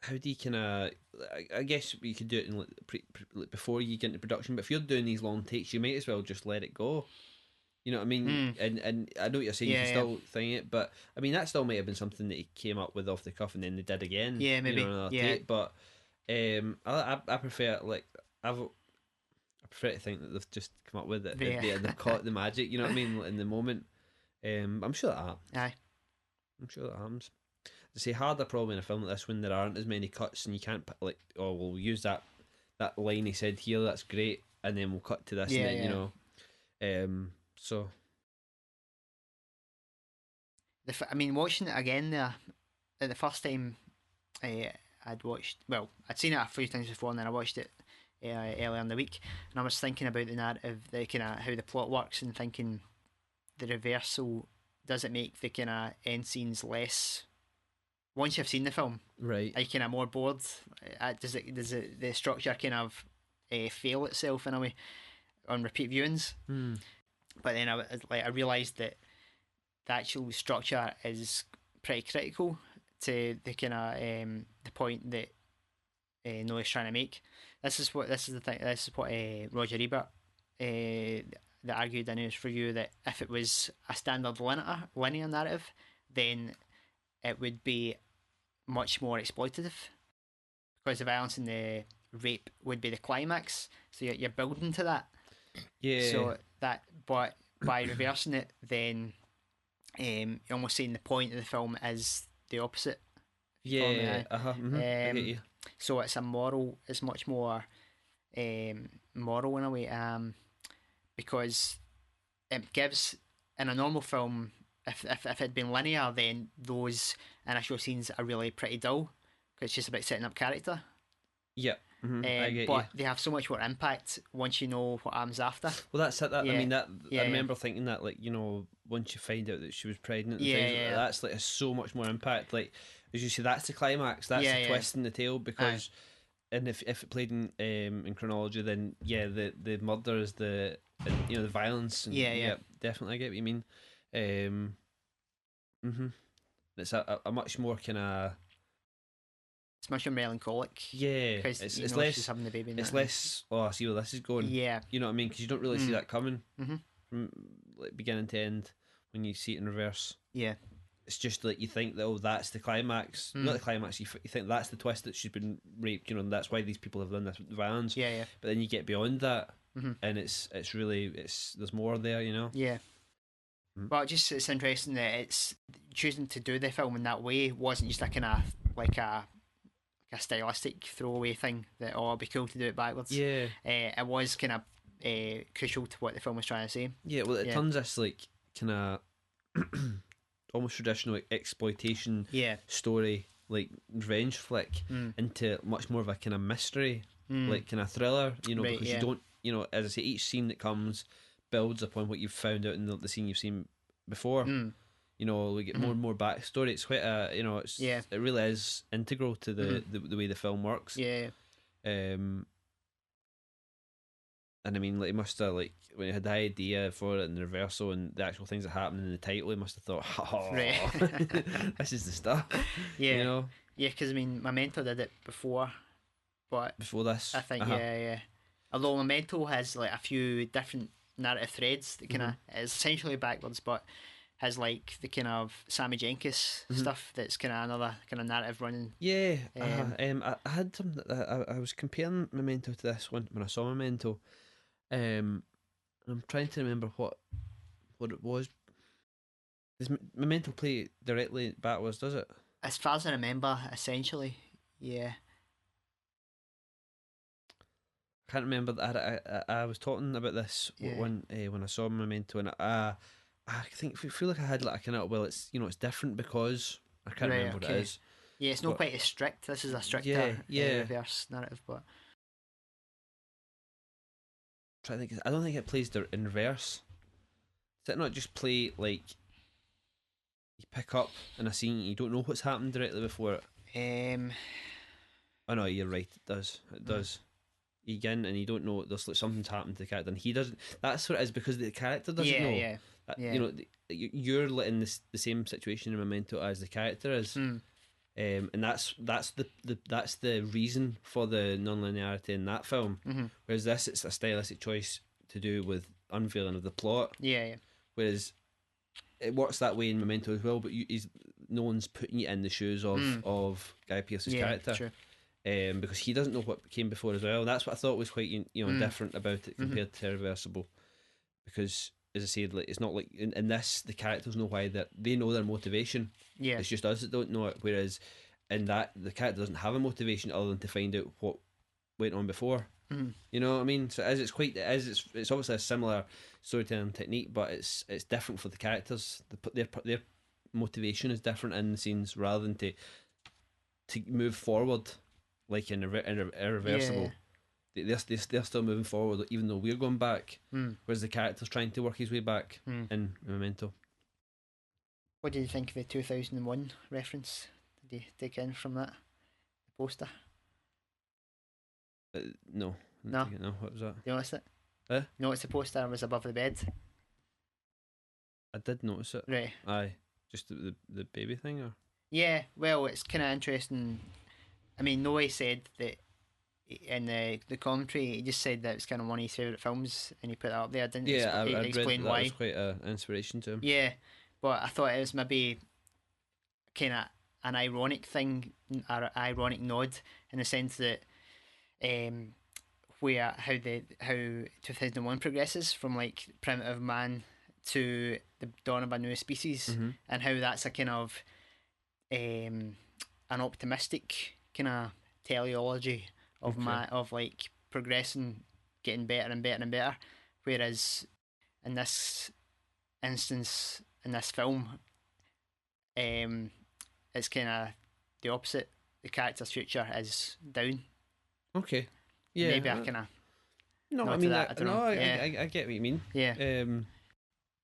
how do you kind of? I guess you could do it in like before you get into production. But if you're doing these long takes, you might as well just let it go. You know what I mean? And I know what you're saying. You can still think it, but I mean that still might have been something that he came up with off the cuff, and then they did again.
Yeah, maybe.
Another take. But I prefer I prefer to think that they've just come up with it. They've caught the magic. You know what I mean? In the moment. I'm sure that happens.
Aye.
I'm sure that happens. To say harder probably in a film like this when there aren't as many cuts and you can't like, oh, we'll use that line he said here, that's great, and then we'll cut to this, and then, you know. So
I mean, watching it again there, the first time I'd seen it a few times before, and then I watched it earlier in the week, and I was thinking about the narrative, the kind of how the plot works, and thinking the reversal, does it make the kind of end scenes less? Once you've seen the film,
right,
are you kind of more bored? Does the structure kind of fail itself in a way on repeat viewings? But then I realised that the actual structure is pretty critical to the kind of the point that Noah's trying to make. This is what Roger Ebert that argued in his review, that if it was a standard linear narrative, then it would be much more exploitative, because the violence and the rape would be the climax, so you're building to that. So that, but by reversing it, then you're almost saying the point of the film is the opposite.
I get you.
So it's much more moral in a way, because it gives, in a normal film, if it had been linear, then those initial scenes are really pretty dull, because it's just about setting up character.
I get
but they have so much more impact once you know what happens after.
Well, that's it. I mean, I remember thinking that, like, you know, once you find out that she was pregnant, and things, that's like has so much more impact. Like, as you say, that's the climax. That's the twist in the tail, because, and if it played in chronology, then the murder is the violence. And, definitely, I get what you mean. It's a much more kind of.
It's much more melancholic.
Yeah, it's less.
She's having the baby.
It's less. Oh, I see where this is going.
Yeah,
you know what I mean, because you don't really see that coming from like beginning to end when you see it in reverse.
Yeah,
it's just like you think that that's the climax, not the climax. You think that's the twist, that she's been raped. You know, and that's why these people have done this violence.
Yeah.
But then you get beyond that, and it's really there's more there. You know.
Yeah. Well, it's interesting that it's choosing to do the film in that way wasn't just a kind of like a stylistic throwaway thing that it'd be cool to do it backwards.
Yeah.
It was kind of crucial to what the film was trying to say.
Yeah, well, it turns this like kind of almost traditional exploitation story, like revenge flick, into much more of a kind of mystery, like kind of thriller. You know, because you don't, you know, as I say, each scene that comes builds upon what you've found out in the scene you've seen before. You know, we get more and more backstory. It's quite a, you know, it really is integral to the way the film works.
Yeah.
And I mean, like, he must have, like, when he had the idea for it and the reversal and the actual things that happen in the title, he must have thought, this is the stuff.
Yeah.
You know?
Yeah, because I mean, Memento did it before, but
before this,
I think although Memento has like a few different narrative threads that kind of is essentially backwards, but has like the kind of Sammy Jenkins stuff that's kind of another kind of narrative running.
Yeah, I had some. I was comparing Memento to this one when I saw Memento. I'm trying to remember what it was. Does Memento play directly backwards? Does it?
As far as I remember, essentially, yeah.
I can't remember. I was talking about this when I saw Memento, and I feel like I had like a kind of, well, it's it's different because I can't remember what it is.
Yeah, it's not quite as strict. This is a stricter reverse narrative, but
I don't think it plays in reverse. Does it not just play like you pick up in a scene, you don't know what's happened directly before it? Oh no, you're right. It does. It does. You get in and you don't know there's like something's happened to the character, and he doesn't. That's what it is because the character doesn't know.
Yeah.
You're in the same situation in Memento as the character is. And that's the reason for the non-linearity in that film. Whereas this, it's a stylistic choice to do with unveiling of the plot. Whereas it works that way in Memento as well, but no one's putting you in the shoes of Guy Pearce's character.
True.
Because he doesn't know what came before as well. And that's what I thought was quite different about it compared to Irreversible. Because as I said, like it's not like in this the characters know why they know their motivation. It's just us that don't know it. Whereas in that the character doesn't have a motivation other than to find out what went on before. You know what I mean? So it's obviously a similar storytelling technique, but it's different for the characters. Their motivation is different in the scenes rather than to move forward like in Irreversible. They're still moving forward even though we're going back, whereas the character's trying to work his way back in Memento.
What did you think of the 2001 reference? Did you take in from that poster?
No.
No.
What was that?
You noticed it?
You
noticed the poster was above the bed?
I did notice it.
Right.
Aye. Just the baby thing, or?
Yeah, well, it's kind of interesting. I mean, Noe said that in the commentary, he just said that it's kind of one of his favourite films, and he put that up there. Didn't explain why.
That was quite an inspiration to him.
Yeah, but I thought it was maybe kind of an ironic thing, or ironic nod, in the sense that how 2001 progresses from like primitive man to the dawn of a new species, and how that's a kind of an optimistic kind of teleology of of like progressing, getting better and better and better, whereas in this instance, in this film, it's kind of the opposite. The character's future is down.
Okay. Yeah.
Maybe I kind of.
No, I mean, I get what you mean.
Yeah.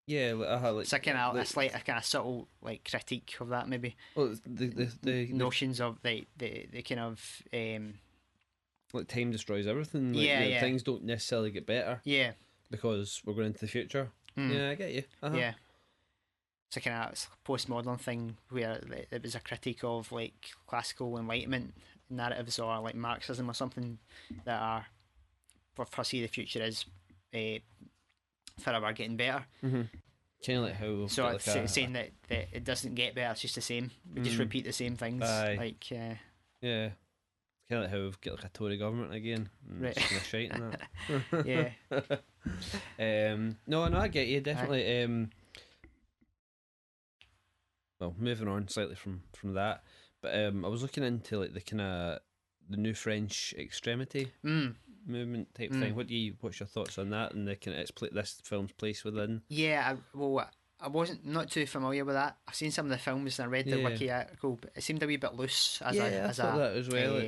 Yeah, like
it's a kind of a slight, a kind of subtle like critique of that, maybe.
Well, the
notions of the kind of
like time destroys everything. Like, things don't necessarily get better.
Yeah.
Because we're going into the future. Yeah, I get you.
Yeah. It's a kind of postmodern thing where it was a critique of like classical Enlightenment narratives or like Marxism or something that are foresee the future as forever getting better.
Kind of like how
so it's like saying that it doesn't get better, it's just the same. We just repeat the same things. Like
yeah, kind of like how we've got like a Tory government again,
right?
Kind of shite in that.
Yeah.
No, I get you definitely. Well, moving on slightly from that, but I was looking into like the kind of the new French extremity movement type thing. What's your thoughts on that and the kind of this film's place within?
Yeah, I wasn't not too familiar with that. I've seen some of the films and I read the wiki article, but it seemed a wee bit loose as
that as well.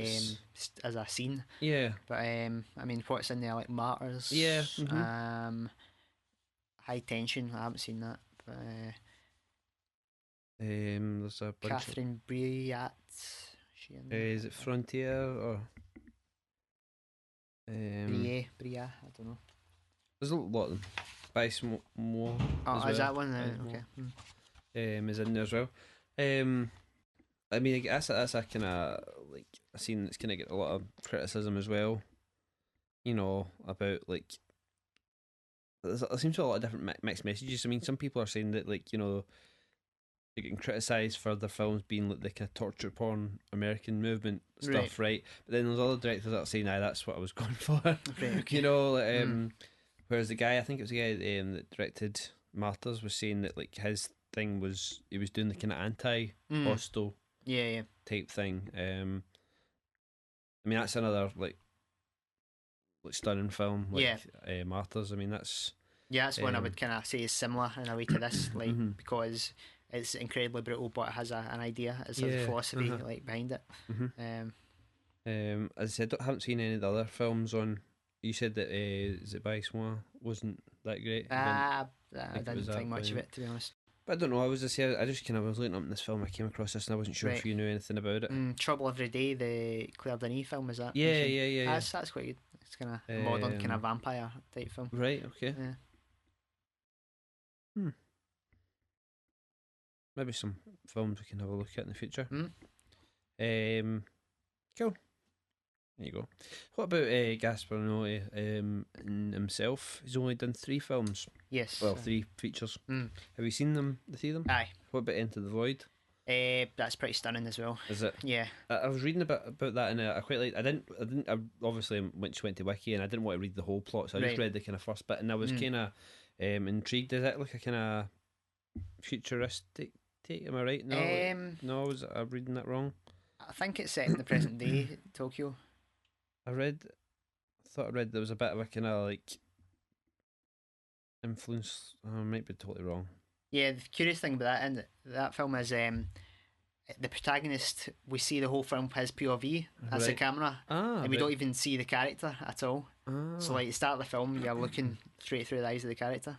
As a scene.
Yeah,
but I mean, what's in there like Martyrs?
Yeah.
High Tension. I haven't seen that. But,
there's a bunch
Catherine Breillat.
Is it Frontier or
Breillat? I don't know.
There's a lot of them. Spice More.
Oh, is that one? Okay.
Is in there as well. I mean, I guess that's a kind of like a scene that's kind of get a lot of criticism as well. You know, about like there seems to be a lot of different mixed messages. I mean, some people are saying that, like, you know, they're getting criticised for their films being like the kind of torture porn American movement stuff, right? But then there's other directors that are saying, "Nah, that's what I was going for."
Right, okay.
You know, whereas the guy, I think it was the guy that directed Martyrs, was saying that like his thing was he was doing the kind of anti-hostel type thing. I mean, that's another like stunning film, like Martyrs. I mean, that's
one I would kind of say is similar in a way to this, like because it's incredibly brutal, but it has an idea, it has a philosophy like behind it.
As I said, I haven't seen any of the other films on. You said that is it by Swan wasn't that great.
I didn't think much of it, to be honest.
But I don't know. I just kind of was looking up in this film. I came across this, and I wasn't sure if you knew anything about it.
Trouble Every Day, the Claire Denis film, is that?
Yeah.
That's quite good. It's kind of modern, kind of vampire type film.
Right. Okay. Yeah. Maybe some films we can have a look at in the future. Cool. There you go. What about Gaspar Noé himself? He's only done 3 films.
Yes.
Well, 3 features. Have you seen them? The 3 of them?
Aye.
What about Enter the Void?
That's pretty stunning as well.
Is it?
Yeah.
I was reading about that, and I quite like. I obviously went to Wiki, and I didn't want to read the whole plot, so I just read the kind of first bit, and I was kind of intrigued. Is it like a kind of futuristic take? Am I right? No, was I reading that wrong?
I think it's set in the present day Tokyo.
I thought I read there was a bit of a kind of like influence. I might be totally wrong.
Yeah, the curious thing about that in that film is the protagonist, we see the whole film his POV as the camera, and we don't even see the character at all. So like, at the start of the film, you're looking straight through the eyes of the character.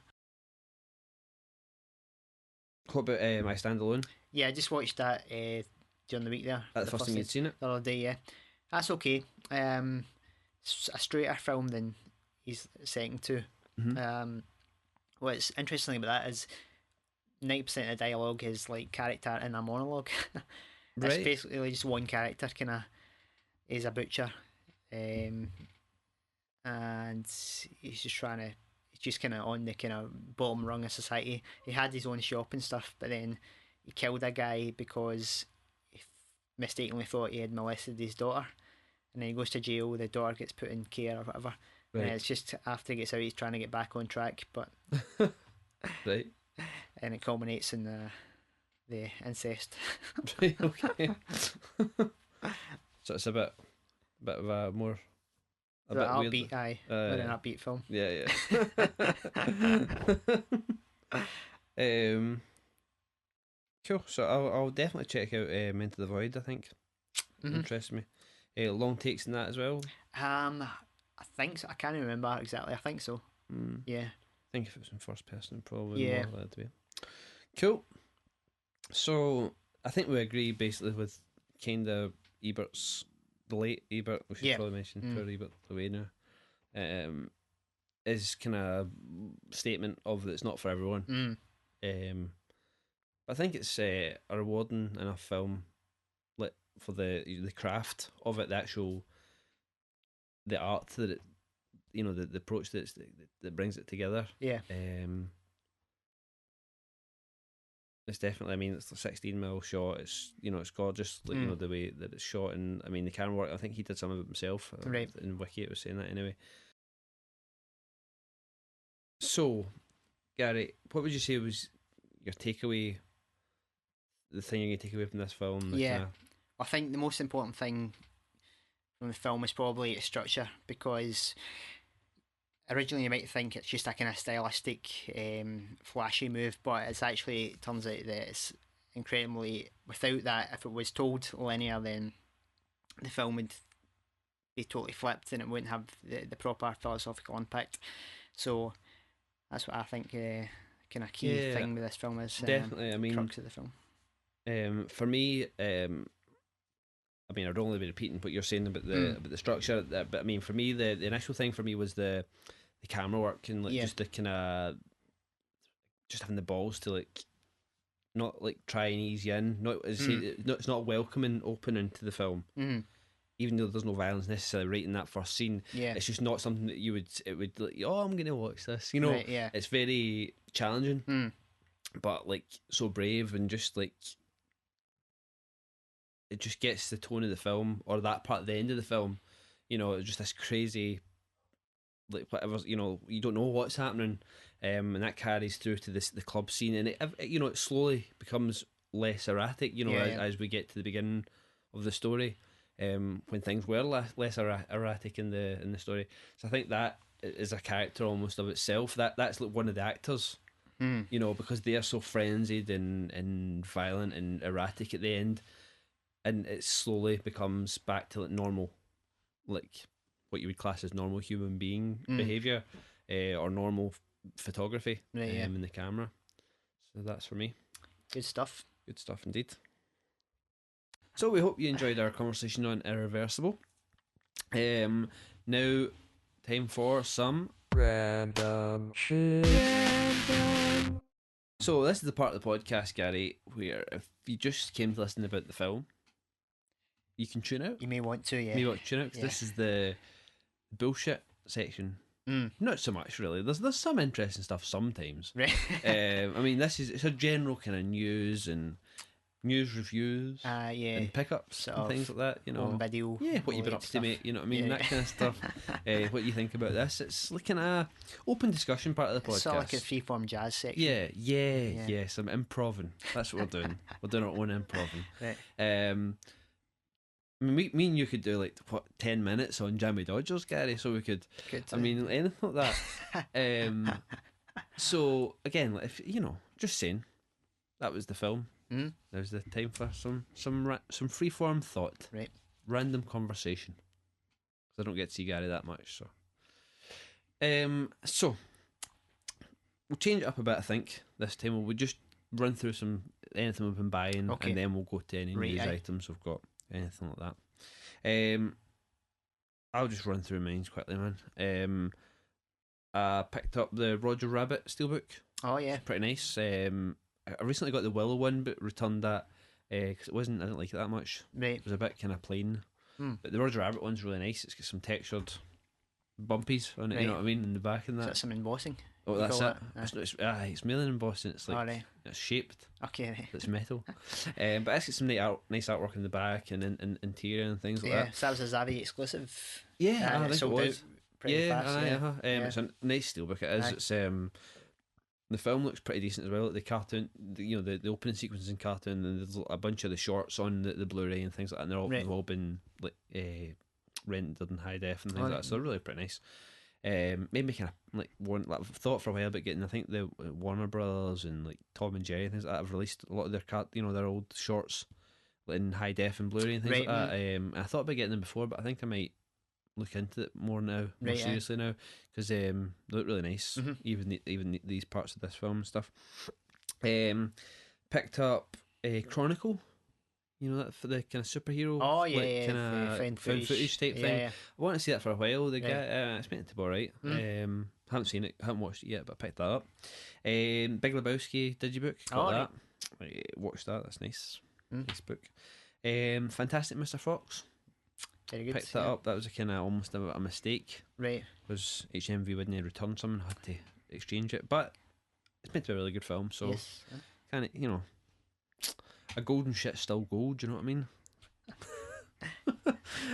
What about I Stand Alone?
Yeah, I just watched that during the week there.
That's the first time you'd seen it?
The other day, yeah. That's okay. It's a straighter film than he's second to. What's interesting about that is 90% of the dialogue is like character in a monologue. It's basically just one character, kind of, is a butcher, and he's just kind of on the kind of bottom rung of society. He had his own shop and stuff, but then he killed a guy because he mistakenly thought he had molested his daughter, and then he goes to jail. The daughter gets put in care or whatever. And it's just after he gets out, he's trying to get back on track, but
right.
And it culminates in the incest.
Right, okay. So it's a bit of a more a bit
upbeat,
weird.
More an upbeat film.
Yeah. Cool. So I'll definitely check out Into the Void. I think interests me. Long takes in that as well.
I think so. I can't remember exactly. I think so. Yeah.
I think if it was in first person, probably more likely to be. Cool. So I think we agree basically with kind of Ebert's, the late Ebert, we should probably mention poor Ebert away now, is kind of statement of that it's not for everyone. I think it's a rewarding enough film, like for the craft of it, the actual the art that it, you know, the approach that brings it together.
Yeah.
It's definitely, I mean, it's a 16mm shot. It's, you know, it's gorgeous. Like, you know, the way that it's shot, and I mean, the camera work. I think he did some of it himself.
Right.
In Wiki, it was saying that anyway. So, Gary, what would you say was your takeaway? The thing you're going to take away from this film?
I think the most important thing from the film is probably its structure, because originally you might think it's just a kind of stylistic, flashy move, but it's actually, it turns out that it's incredibly, without that, if it was told linear, then the film would be totally flipped and it wouldn't have the proper philosophical impact. So that's what I think kind of key thing with this film is.
Definitely, I mean,
crux of the film.
For me, I mean, I'd only be repeating what you're saying about the structure, but I mean, for me, the initial thing for me was the camera work, and like just the kind of just having the balls to like not like try and ease you in, not as it's not welcoming opening to the film. even though there's no violence necessarily right in that first scene, it's just not something that it would like, oh, I'm gonna watch this, you know.
Right, yeah.
It's very challenging, but like so brave, and just like it just gets the tone of the film, or that part at the end of the film, you know, it's just this crazy, like whatever, you know, you don't know what's happening, and that carries through to the club scene, and it you know, it slowly becomes less erratic, you know, as we get to the beginning of the story, when things were less erratic in the story. So I think that is a character almost of itself. That's like one of the actors, you know, because they are so frenzied and violent and erratic at the end, and it slowly becomes back to like normal, like what you would class as normal human being behavior, or normal photography, in the camera. So that's for me.
Good stuff.
Good stuff indeed. So we hope you enjoyed our conversation on Irreversible. Now, time for some random shit. So this is the part of the podcast, Gary, where if you just came to listen about the film, you can tune out.
You may want to, yeah.
You may want to tune out, because this is the bullshit section. Not so much, really. There's some interesting stuff sometimes.
Right.
I mean, it's a general kind of news and news reviews, and pickups
sort
and things like that, you know.
Video,
what you've been up to, mate, you know what I mean, that kind of stuff. What you think about this. It's like an open discussion part of the podcast. It's sort of
like a freeform jazz section.
Yeah, some improving. That's what we're doing. We're doing our own improving.
Right.
I mean, me and you could do like 10 minutes on Jammy Dodgers, Gary, so we could I mean, anything like that. So again, if you know, just saying, that was the film. There's the time for some freeform thought,
right?
Random conversation. Because I don't get to see Gary that much, so. So we'll change it up a bit. I think this time we'll just run through anything we've been buying, and then we'll go to any news items we've got, anything like that. I'll just run through mine quickly, man. I picked up the Roger Rabbit steelbook.
Oh yeah,
it's pretty nice. I recently got the Willow one, but returned that because I didn't like it that much.
Right.
It was a bit kind of plain. But the Roger Rabbit one's really nice. It's got some textured bumpies on it, you know what I mean, in the back and that.
Is that some embossing?
Oh, that's it. It's mainly embossing. It's like it's shaped.
Okay. Right.
It's metal. But it's got some nice artwork in the back and in interior and things like that.
So that was a Zavvi exclusive.
Yeah, I think it was.
Pretty fast.
It's a nice steelbook. It is. It's the film looks pretty decent as well. Like the cartoon, the opening sequences in cartoon, and there's a bunch of the shorts on the Blu-ray and things like that, and they've all been like rendered in high def and things like that. So they're really pretty nice. Made me kind of I've thought for a while about getting. I think the Warner Brothers and like Tom and Jerry and things like that have released a lot of their their old shorts in high def and Blu-ray and things like that. I thought about getting them before, but I think I might look into it more seriously now, because they look really nice. Even these parts of this film and stuff. Picked up a Chronicle, you know, that for the kind of superhero, kind of found footage type thing. I want to see that for a while. The guy, it's meant to be alright. Haven't seen it, haven't watched it yet, but I picked that up. Big Lebowski digibook, got that. Watched that. That's nice. Nice book. Fantastic Mr. Fox.
Very good.
Picked that up. That was a kind of almost a mistake.
Right.
Because HMV wouldn't return some and had to exchange it. But it's meant to be a really good film, so kind of, you know, a golden shit's still gold. Do you know what I mean?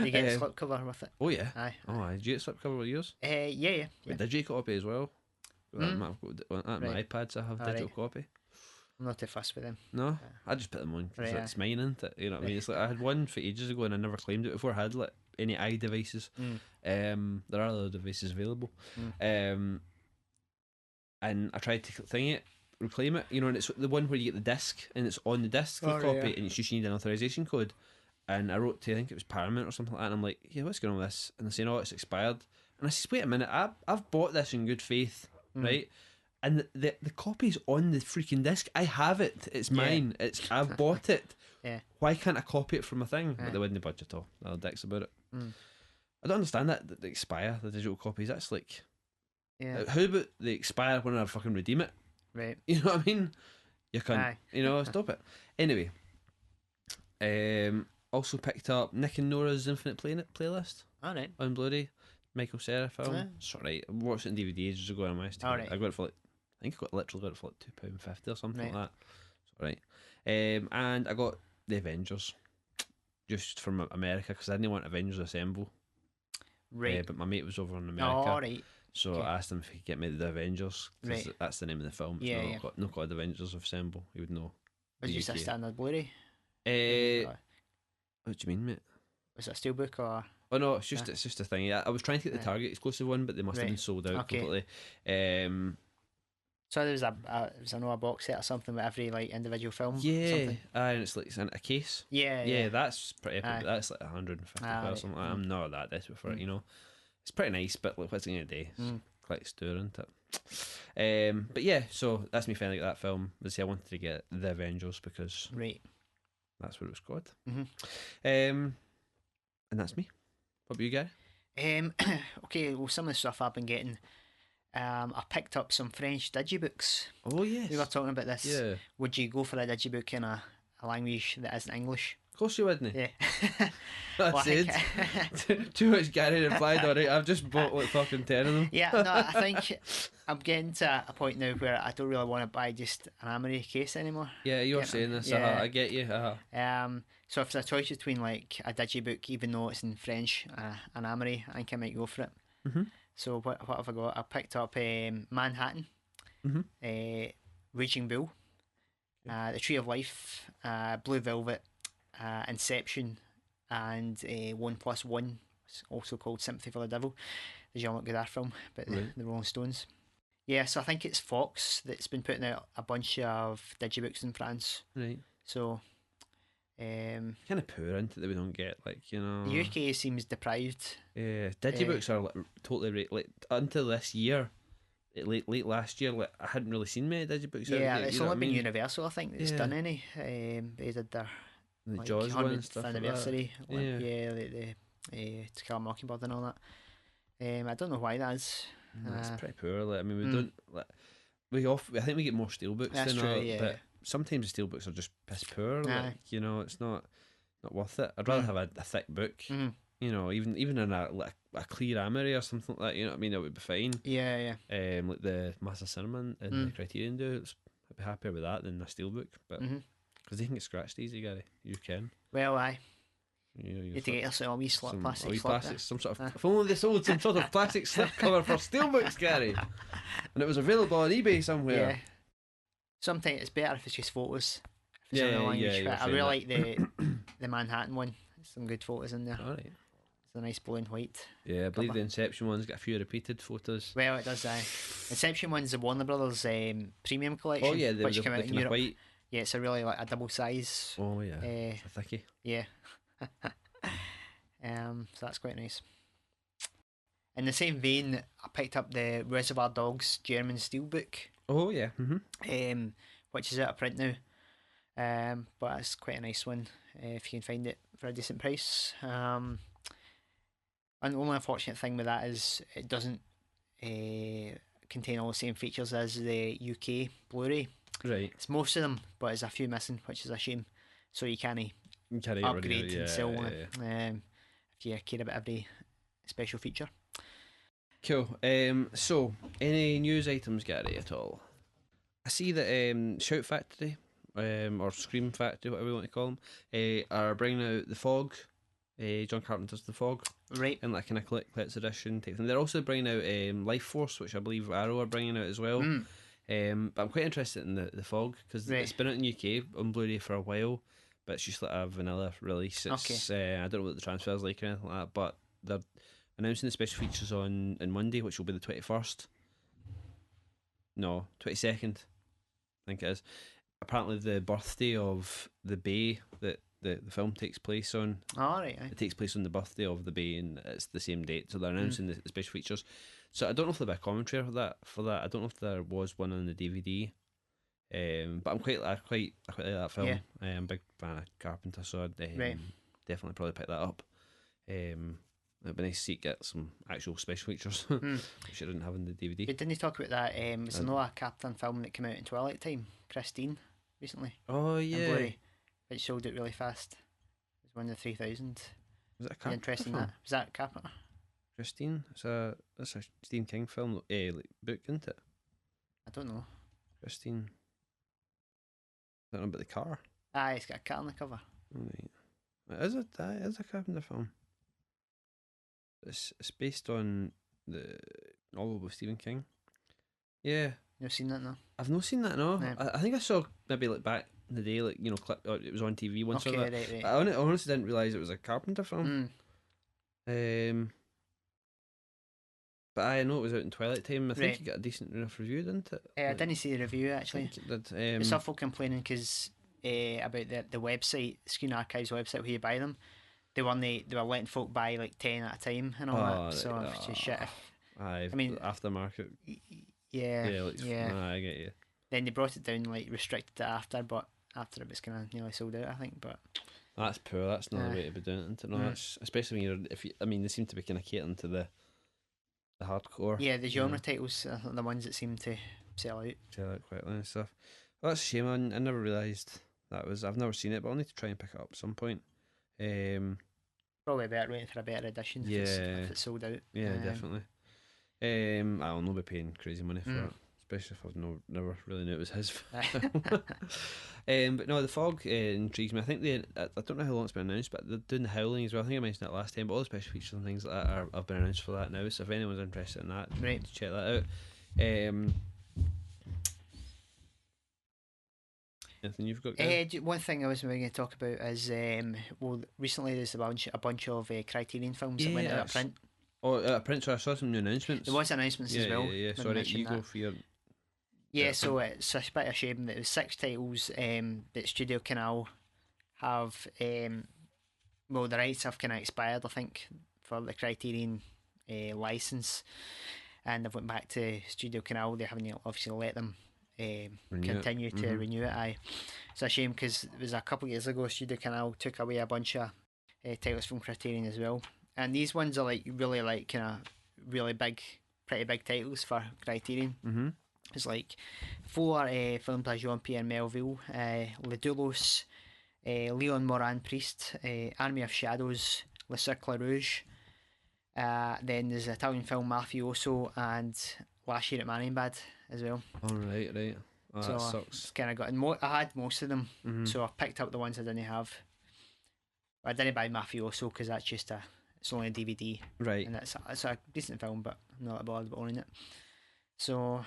You get a slipcover with it.
Oh yeah.
Aye.
Oh, did you get a slipcover with yours?
Yeah.
Did you copy as well? My iPads, I have digital copy.
I'm not too fussed with them.
No, I just put them on because it's mine, isn't it? You know what I mean? It's like I had one for ages ago and I never claimed it before I had like any iDevices. There are other devices available. And I tried to reclaim it, you know, and it's the one where you get the disc and it's on the disc copy, and it's just you need an authorization code. And I wrote to, I think it was Paramount or something like that, and I'm like, yeah, what's going on with this? And they say, no, it's expired. And I said, wait a minute, I've bought this in good faith, right? And the copy's on the freaking disc. I have it. It's mine. I've bought it. Why can't I copy it from a thing? But they wouldn't budge at all. They're dicks about it. I don't understand that they expire, the digital copies. That's like, how about they expire when I fucking redeem it?
Right.
You know what I mean? You can't. You know, stop it. Anyway, Also picked up Nick and Nora's Infinite Playlist.
All right.
On Blu-ray. Michael Cera film. It's alright. I watched it on DVD ages ago and I managed to get it. I got it for like, I think I literally got it for like £2.50 or something like that. It's alright. And I got The Avengers. Just from America because I didn't want Avengers Assemble.
Right.
But my mate was over in America.
Oh, right.
So I asked him if he could get me The Avengers. Because that's the name of the film. It's not called Avengers Assemble. He would know.
Was it just a standard Blu-ray?
What do you mean, mate?
Was it a steelbook or?
Oh no, it's just a thing. I was trying to get the Target exclusive one, but they must have been sold out completely.
So there was a box set or something with every like individual film.
Yeah, and it's like a case.
Yeah.
That's pretty epic. That's like £150 or something. I'm not that desperate for it, you know. It's pretty nice, but like, what's the end of the day? It's quite stirring, isn't it? But yeah, so that's me finally got that film. I wanted to get The Avengers because that's what it was called. And that's me. What about you, Gary?
Okay, well, some of the stuff I've been getting, I picked up some French digibooks.
Oh yes,
we were talking about this.
Yeah.
Would you go for a digibook in a language that isn't English?
Of course you wouldn't.
Yeah.
That's it. Too much Gary replied. Alright, I've just bought like fucking 10 of them.
Yeah, no, I think I'm getting to a point now where I don't really want to buy just an Amory case anymore.
Yeah, you're saying this. Yeah. I get you.
So if there's a choice between like a digibook, even though it's in French, an Amory, I think I might go for it. So what have I got? I picked up Manhattan, Raging Bull, The Tree of Life, Blue Velvet, Inception, and 1+1, also called Sympathy for the Devil, the Jean-Luc Godard film, but the Rolling Stones. Yeah, so I think it's Fox that's been putting out a bunch of digibooks in France.
Right.
So
kind of poor into that we don't get, like, you know.
The UK seems deprived.
Yeah, digibooks are like, totally like until this year, late last year, like I hadn't really seen many digibooks.
Yeah,
out
it's only been Universal, I think, that's done any. They did their
the Jaws one and stuff
anniversary.
Like that.
Yeah, the To Kill a Mockingbird and all that. I don't know why that is.
That's pretty poor. Like, I mean, we don't like I think we get more steelbooks than
true,
but sometimes the steelbooks are just piss poor. Like, you know, it's not worth it. I'd rather have a thick book. You know, even in a clear Amory or something like that. You know what I mean? That would be fine.
Yeah.
Like the Master Cinema and the Criterion do. I'd be happier with that than a steelbook, but because they can get scratched easy, Gary. You can.
Well, aye.
You
have to get yourself a wee plastic
slip. Some sort of. If only they sold some sort of plastic slip cover for steelbooks, Gary, and it was available on eBay somewhere. Yeah.
Sometimes it's better if it's just photos. If it's I really like the Manhattan one. There's some good photos in there.
All right.
It's a nice blue and white.
Yeah, I believe the Inception one's got a few repeated photos.
Well, it does. Inception one's the Warner Brothers premium collection.
Oh yeah,
which came out in Europe.
White.
Yeah, it's a really like a double size.
Oh yeah, it's a thickie.
Yeah. So that's quite nice. In the same vein, I picked up the Reservoir Dogs German Steelbook.
Oh yeah.
Which is out of print now. But it's quite a nice one if you can find it for a decent price. And the only unfortunate thing with that is it doesn't contain all the same features as the UK Blu-ray.
Right.
It's most of them, but there's a few missing, which is a shame. So you can't upgrade and sell one if you care about every special feature.
Cool. So any news items, Gary, at all? I see that Shout Factory, or Scream Factory, whatever you want to call them, are bringing out The Fog. John Carpenter's The Fog,
right?
And like kind of collector's edition type thing. They're also bringing out Life Force, which I believe Arrow are bringing out as well. But I'm quite interested in the Fog because it's been out in UK on Blu-ray for a while, but it's just like a vanilla release. It's, I don't know what the transfer's like or anything like that, but they're announcing the special features on Monday, which will be the 21st. No, 22nd, I think it is. Apparently the birthday of the Bay that the film takes place on.
Right.
It takes place on the birthday of the Bay, and it's the same date, so they're announcing the special features. So I don't know if there'll be a commentary for that. I don't know if there was one on the DVD. But I quite like that film.
Yeah.
I'm a big fan of Carpenter, so I'd definitely probably pick that up. It'd be nice to see it get some actual special features, which I didn't have in the DVD.
Didn't you talk about that? It's another Captain film that came out in Twilight Time, Christine, recently.
Oh yeah.
Which sold it really fast It's one of the 3,000.
Was it a Carpenter
Interesting
film?
that. Was that Carpenter?
Christine? That's a Stephen King film, like book, isn't it?
I don't know.
Christine. I don't know about the car.
Aye, it's got a cat on the cover.
Right. It is a Carpenter film. It's based on the novel by Stephen King. Yeah.
You've seen that now?
I've not seen that, no.
No.
I think I saw maybe like back in the day, like, you know, it was on TV once or that.
Right.
I honestly didn't realise it was a Carpenter film. But I know it was out in Twilight Time. I think it got a decent enough review, didn't it?
I didn't see the review actually.
I think it did.
It's awful complaining because about the website, Screen Archives website where you buy them. They were letting folk buy like 10 at a time and all that. So it's just shit.
I mean, aftermarket.
Yeah.
I get you.
Then they brought it down, like restricted it after, but after it was kind of nearly sold out, I think. But
that's poor. That's not the way to be doing it, isn't it? No, that's, especially when they seem to be kind of catering to the hardcore.
Yeah, the genre titles are the ones that seem to sell out
quickly and stuff. Well, that's a shame. I never realised that was. I've never seen it, but I'll need to try and pick it up at some point.
Probably better waiting for a better edition if it's sold out.
Yeah, definitely. I'll not be paying crazy money for it, especially if I've never really knew it was his film. But no, The Fog intrigues me. I think I don't know how long it's been announced, but they're doing The Howling as well. I think I mentioned that last time, but all the special features and things like that have been announced for that now, so if anyone's interested in that, check that out. Anything you've got?
One thing I was going to talk about is recently there's a bunch of Criterion films that went out of print.
Oh, out of print, so I saw some new announcements.
There was announcements as well.
Yeah. Sorry, you go for your...
Yeah, so it's a bit of a shame that there's 6 titles that Studio Canal have... the rights have kind of expired, I think, for the Criterion licence. And they've went back to Studio Canal. They haven't obviously let them continue to renew it. Aye, it's a shame because it was a couple of years ago Studio Canal took away a bunch of titles from Criterion as well, and these ones are like really kind of really big, pretty big titles for Criterion. It's like 4 films by Jean-Pierre Melville, Le Doulos, Leon Moran Priest, Army of Shadows, Le Cercle Rouge. Then there's the Italian film Mafioso and Last Year at Marienbad as well.
Oh, right. Oh, so that sucks.
Kind of got. I had most of them, so I picked up the ones I didn't have. I didn't buy Mafioso because that's just it's only a DVD,
right?
And it's a decent film, but I'm not that bothered about owning it. So,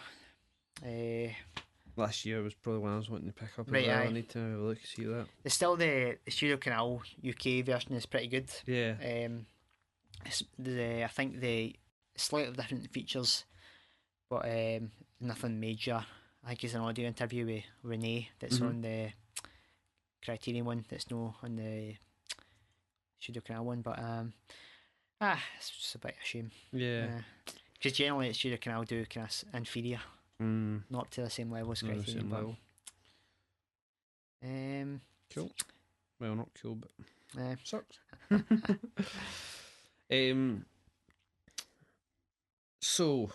last year was probably one I was wanting to pick up.
Right,
I need to have a look and see that.
It's still the Studio Canal UK version is pretty good.
Yeah.
I think the slightly different features, but nothing major. I think it's an audio interview with Renee that's on the Criterion one. That's no on the Studio Canal one, but it's just a bit of a shame.
Yeah.
Because generally at Studio Canal do kind of inferior, not up to the same level as Criterion.
Level. Cool. Well, not cool, but sucks. So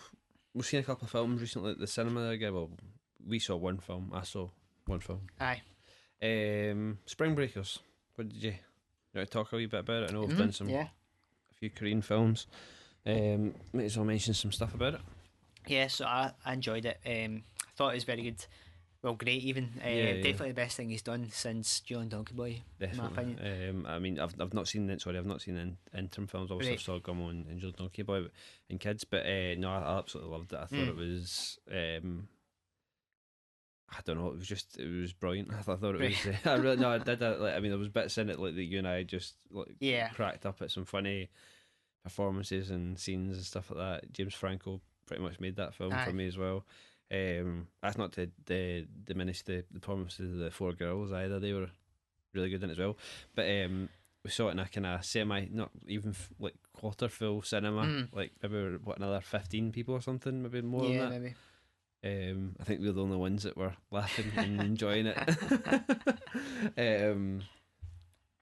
we've seen a couple of films recently at the cinema again. Well, we saw one film. I saw one film.
Aye.
Spring Breakers. What did you want to talk a wee bit about it? I know we've done a few Korean films. Might as well mention some stuff about it.
Yeah, so I enjoyed it. I thought it was very good. Well, great even. Definitely the best thing he's done since Jill and Donkey Boy, in my opinion.
I mean, I've not seen it. Sorry, I've not seen the interim films. Obviously, I saw Gummo and Jill and Donkey Boy and Kids, but no, I absolutely loved it. I thought it was. I don't know. It was brilliant. I thought it was. I really no. I did. I mean, there was bits in it like that you and I just cracked up at some funny performances and scenes and stuff like that. James Franco pretty much made that film for me as well. That's not to diminish the performances of the 4 girls either. They were really good in it as well. But we saw it in a kind of semi, not even like quarter full cinema. Like maybe another 15 people or something, maybe more than that.
Maybe.
I think we were the only ones that were laughing and enjoying it.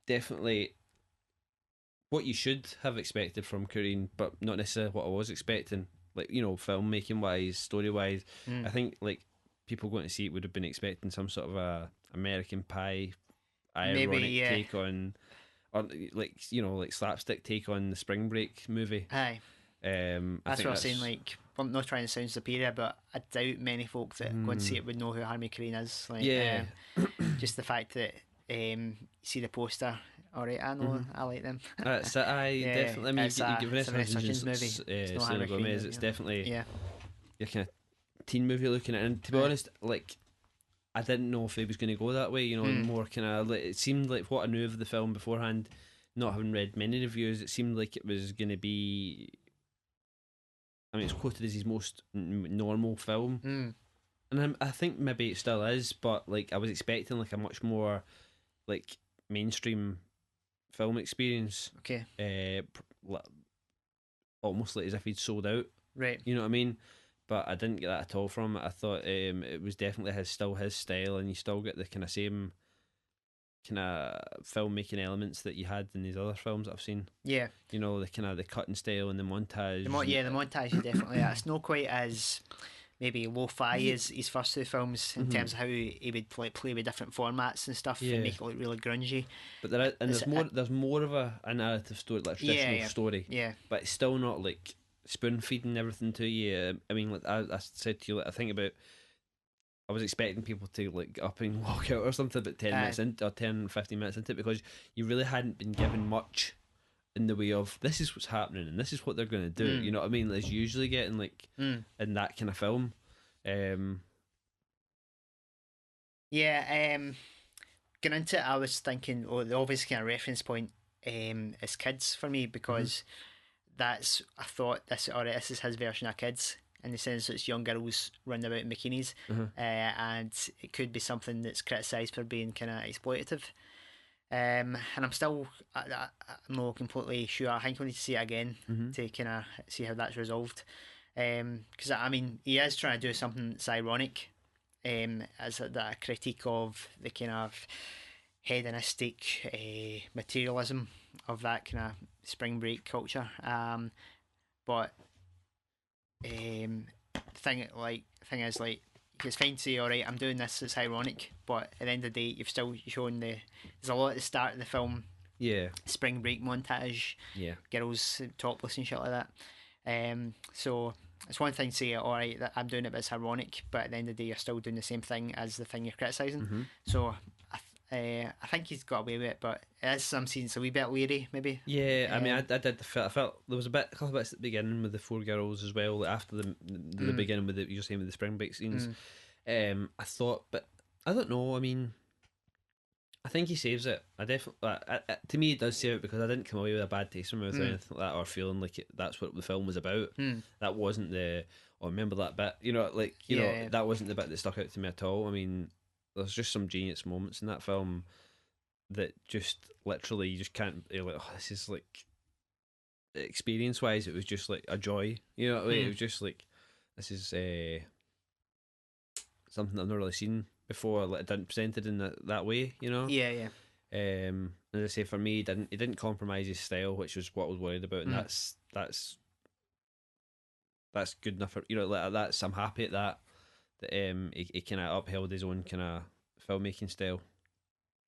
Definitely what you should have expected from Korean, but not necessarily what I was expecting. Like, you know, filmmaking wise, story wise, I think like people going to see it would have been expecting some sort of a American Pie ironic take on or like like slapstick take on the Spring Break movie.
Aye.
I
That's
think
what I'm saying. Like, I'm not trying to sound superior, but I doubt many folk that go and see it would know who Harmony Korine is. Like,
yeah.
just the fact that you see the poster. All right, I know, I like them.
That's I
Yeah,
definitely. I mean,
it's
you
a
get Vanessa
Vanessa Hudgens movie.
Hudgens,
It's no
Selena
Harmony Korine
Gomez.
movie.
It's definitely
Yeah,
your kind of teen movie looking at. And to be
Aye.
honest, like I didn't know if it was going to go that way. More kind of. Like, it seemed like what I knew of the film beforehand, not having read many reviews. It seemed like it was going to be. I mean, it's quoted as his most normal film, and I think maybe it still is. But like, I was expecting like a much more like mainstream film experience.
Okay.
Almost like as if he'd sold out.
Right.
You know what I mean? But I didn't get that at all from it. I thought it was definitely still his style, and you still get the kind of same kind of filmmaking elements that you had in these other films that I've seen.
Yeah.
The kind of the cutting style and the montage.
The montage is definitely that. It's not quite as maybe lo-fi as his first two films in terms of how he would play with different formats and stuff and make it look really grungy.
But there's more of a narrative story, like a traditional story.
Yeah.
But it's still not like spoon feeding everything to you. I mean, like I said to you, like, I think about. I was expecting people to like get up and walk out or something about 10 minutes into or 10, 15 minutes into it, because you really hadn't been given much in the way of this is what's happening and this is what they're going to do. You know what I mean? As usually getting like in that kind of film.
Getting into it, I was thinking, the obvious kind of reference point is Kids for me, because I thought this is his version of Kids, in the sense that it's young girls running about in bikinis, and it could be something that's criticised for being kind of exploitative. And I'm still, I'm not completely sure. I think we need to see it again to kind of see how that's resolved. Because I mean, he is trying to do something that's ironic, as a critique of the kind of hedonistic materialism of that kind of spring break culture. But thing is, like, it's fine to say, all right, I'm doing this, it's ironic, but at the end of the day, you've still shown there's a lot at the start of the film.
Yeah.
Spring break montage.
Yeah.
Girls topless and shit like that. So it's one thing to say, all right, that I'm doing it, but it's ironic, but at the end of the day, you're still doing the same thing as the thing you're criticising. So I think he's got away with it, but it is some scenes a wee bit leery, maybe.
Yeah, I mean, I felt there was a couple of bits at the beginning with the four girls as well, after the beginning with you're saying with the spring break scenes. I thought, but I don't know. I mean, I think he saves it. I definitely, to me, it does save it, because I didn't come away with a bad taste from it or anything like that, or feeling like that's what the film was about. That wasn't remember that bit. That wasn't the bit that stuck out to me at all. I mean, there's just some genius moments in that film that just literally you just can't. You're like, oh, this is like, experience wise, it was just like a joy. You know what I mean? It was just like, this is something I've not really seen before. Like, it didn't presented in that way. You know?
Yeah.
As I say, for me, he didn't compromise his style, which was what I was worried about, and that's good enough for, like, that's, I'm happy at that he kind of upheld his own kind of filmmaking style,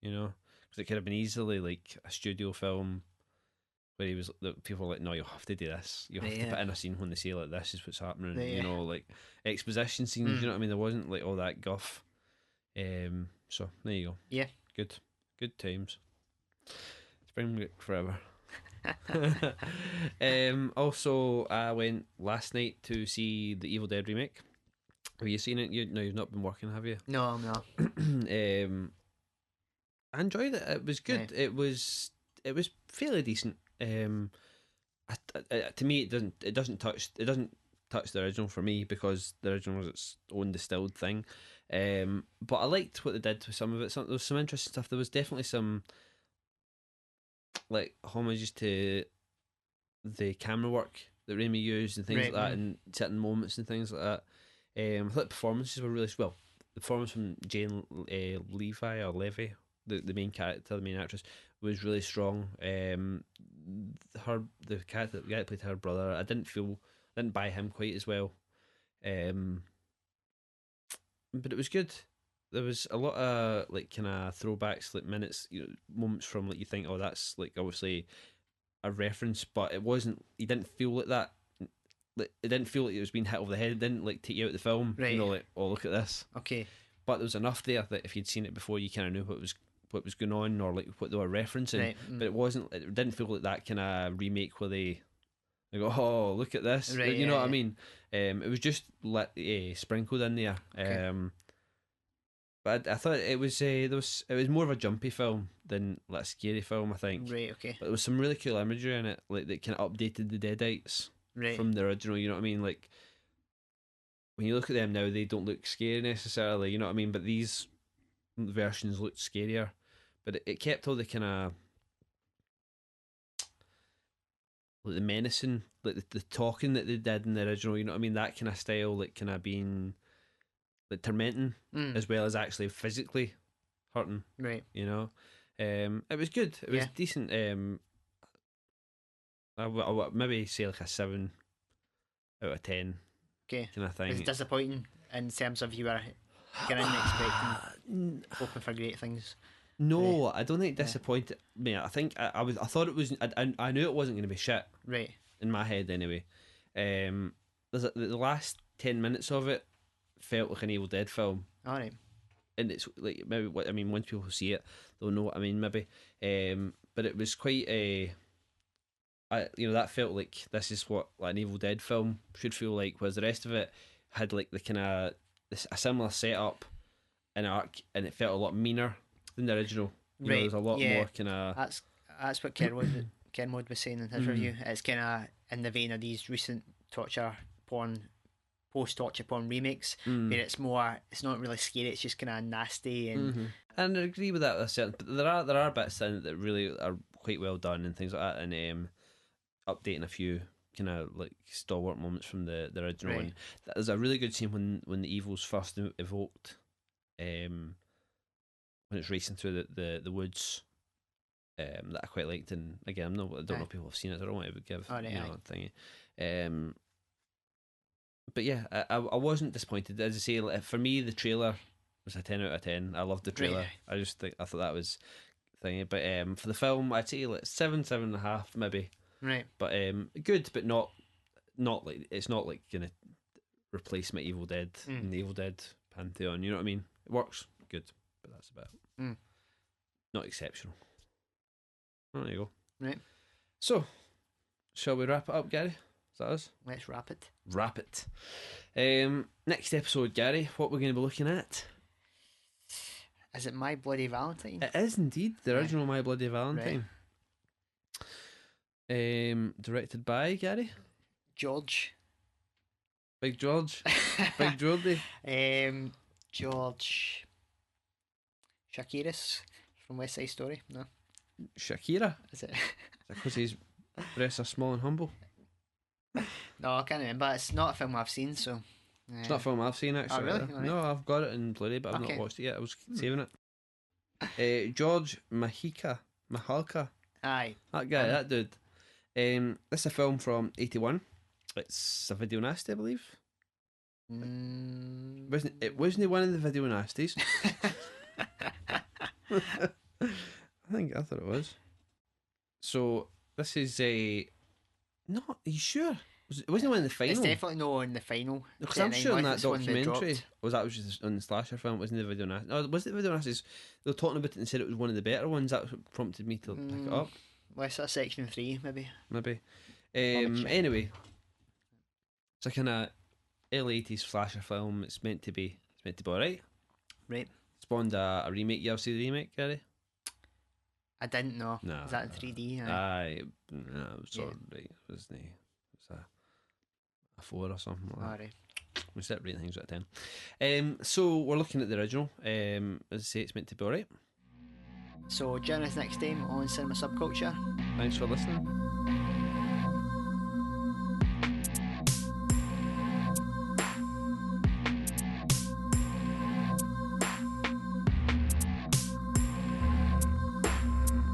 because it could have been easily like a studio film where people were like, no, you'll have to do this, you have to put in a scene when they say like, this is what's happening, like exposition scenes, you know what I mean? There wasn't like all that guff. So there you go. Good times. Spring break forever. Also, I went last night to see the Evil Dead remake. Have you seen it? You've not been working, have you?
No, I'm not.
I enjoyed it. It was good. It was fairly decent. To me, it doesn't touch the original for me, because the original was its own distilled thing. But I liked what they did with some of it. There was some interesting stuff. There was definitely some like homages to the camera work that Raimi used and things like that, and certain moments and things like that. I thought the performances were really well. The performance from Jane Levy, the main character, the main actress, was really strong. The guy that played her brother, I didn't buy him quite as well. But it was good. there was a lot of like kind of throwbacks, like minutes, moments from like you think, oh, that's like obviously a reference, but it wasn't. You didn't feel like that. Like, it didn't feel like it was being hit over the head. It didn't like take you out of the film.
Right.
Like, oh, look at this.
Okay.
But there was enough there that if you'd seen it before, you kind of knew what was going on, or like what they were referencing.
Right.
But it wasn't. It didn't feel like that kind of remake where they go, oh, look at this.
Right,
you know what I mean? It was just sprinkled in there.
Okay.
But I thought it was it was more of a jumpy film than like a scary film, I think.
Right. Okay.
But there was some really cool imagery in it, like that kind of updated the Deadites from the original. You know what I mean? Like when you look at them now, they don't look scary necessarily. You know what I mean? But these versions looked scarier. But it kept all the kind of like the menacing, like the talking that they did in the original. You know what I mean? That kind of style, like kind of being like tormenting as well as actually physically hurting.
Right.
You know, it was good. It was decent. I would maybe say like a 7 out of 10.
Okay.
Kind of thing.
It's disappointing in terms of you were kind of expecting, hoping for great things.
No, I don't think disappointed. I think I thought it was. I knew it wasn't going to be shit.
Right.
In my head, anyway. The last 10 minutes of it felt like an Evil Dead film.
All right.
And it's like maybe what I mean. Once people see it, they'll know what I mean. Maybe. But it was quite a. That felt like this is what like an Evil Dead film should feel like. Whereas the rest of it had like the kind of a similar setup and arc, and it felt a lot meaner than the original. There's a lot more kind of.
That's what Kenwood was saying in his review. It's kind of in the vein of these recent post-torture porn remakes, where it's not really scary. It's just kind of nasty and.
And I agree with that to a certain. But there are bits in it that really are quite well done and things like that, and updating a few kind of like stalwart moments from the original.
Right.
And there's a really good scene when the evil's first evoked. When it's racing through the woods, that I quite liked, and again, I don't know if people have seen it. So I don't want to give thingy. But yeah, I wasn't disappointed. As I say, like, for me, the trailer was a 10 out of 10. I loved the trailer. Right. I thought that was thingy. But for the film, I'd say like 7.5 maybe.
Right.
But good, but not like it's not like gonna replace my Evil Dead in the Evil Dead pantheon. You know what I mean? It works, good. But that's about it. Not exceptional. There you go.
Right.
So, shall we wrap it up, Gary? Is that us?
Let's wrap it.
Wrap it. Next episode, Gary, what we're going to be looking at?
Is it My Bloody Valentine?
It is indeed the original My Bloody Valentine. Right. Directed by Gary?
George.
Big George. Big Geordie.
George Shakiris from West Side Story. No.
Shakira?
Is it?
Because his breasts are small and humble.
No, I can't remember. It's not a film I've seen, so.
It's not a film I've seen actually.
Oh, really?
No, I've got it in Blu-ray, but I've not watched it yet. I was saving it. George Mahalka.
Aye.
That guy, that dude. This is a film from 81. It's a video nasty, I believe. It wasn't one of the video nasties. I thought it was. So this is a. No, are you sure? It wasn't one in the final.
It's definitely not in the final.
Because I'm sure in that documentary, was that was just on the slasher film? It wasn't the video nasty? No, was it the video nasties? They were talking about it and said it was one of the better ones. That prompted me to pick it up.
Well, it's section 3, maybe.
Anyway, it's a kind of early 80s slasher film. It's meant to be alright.
Right.
Spawned a remake. You ever see the remake, Gary?
I didn't know.
No.
Is that in 3D?
Aye. No, it was sort of right. It was a 4 or something like that.
Alright.
We start rating things out of 10. So we're looking at the original. As I say, it's meant to be alright.
So join us next time on Cinema Subculture.
Thanks for listening.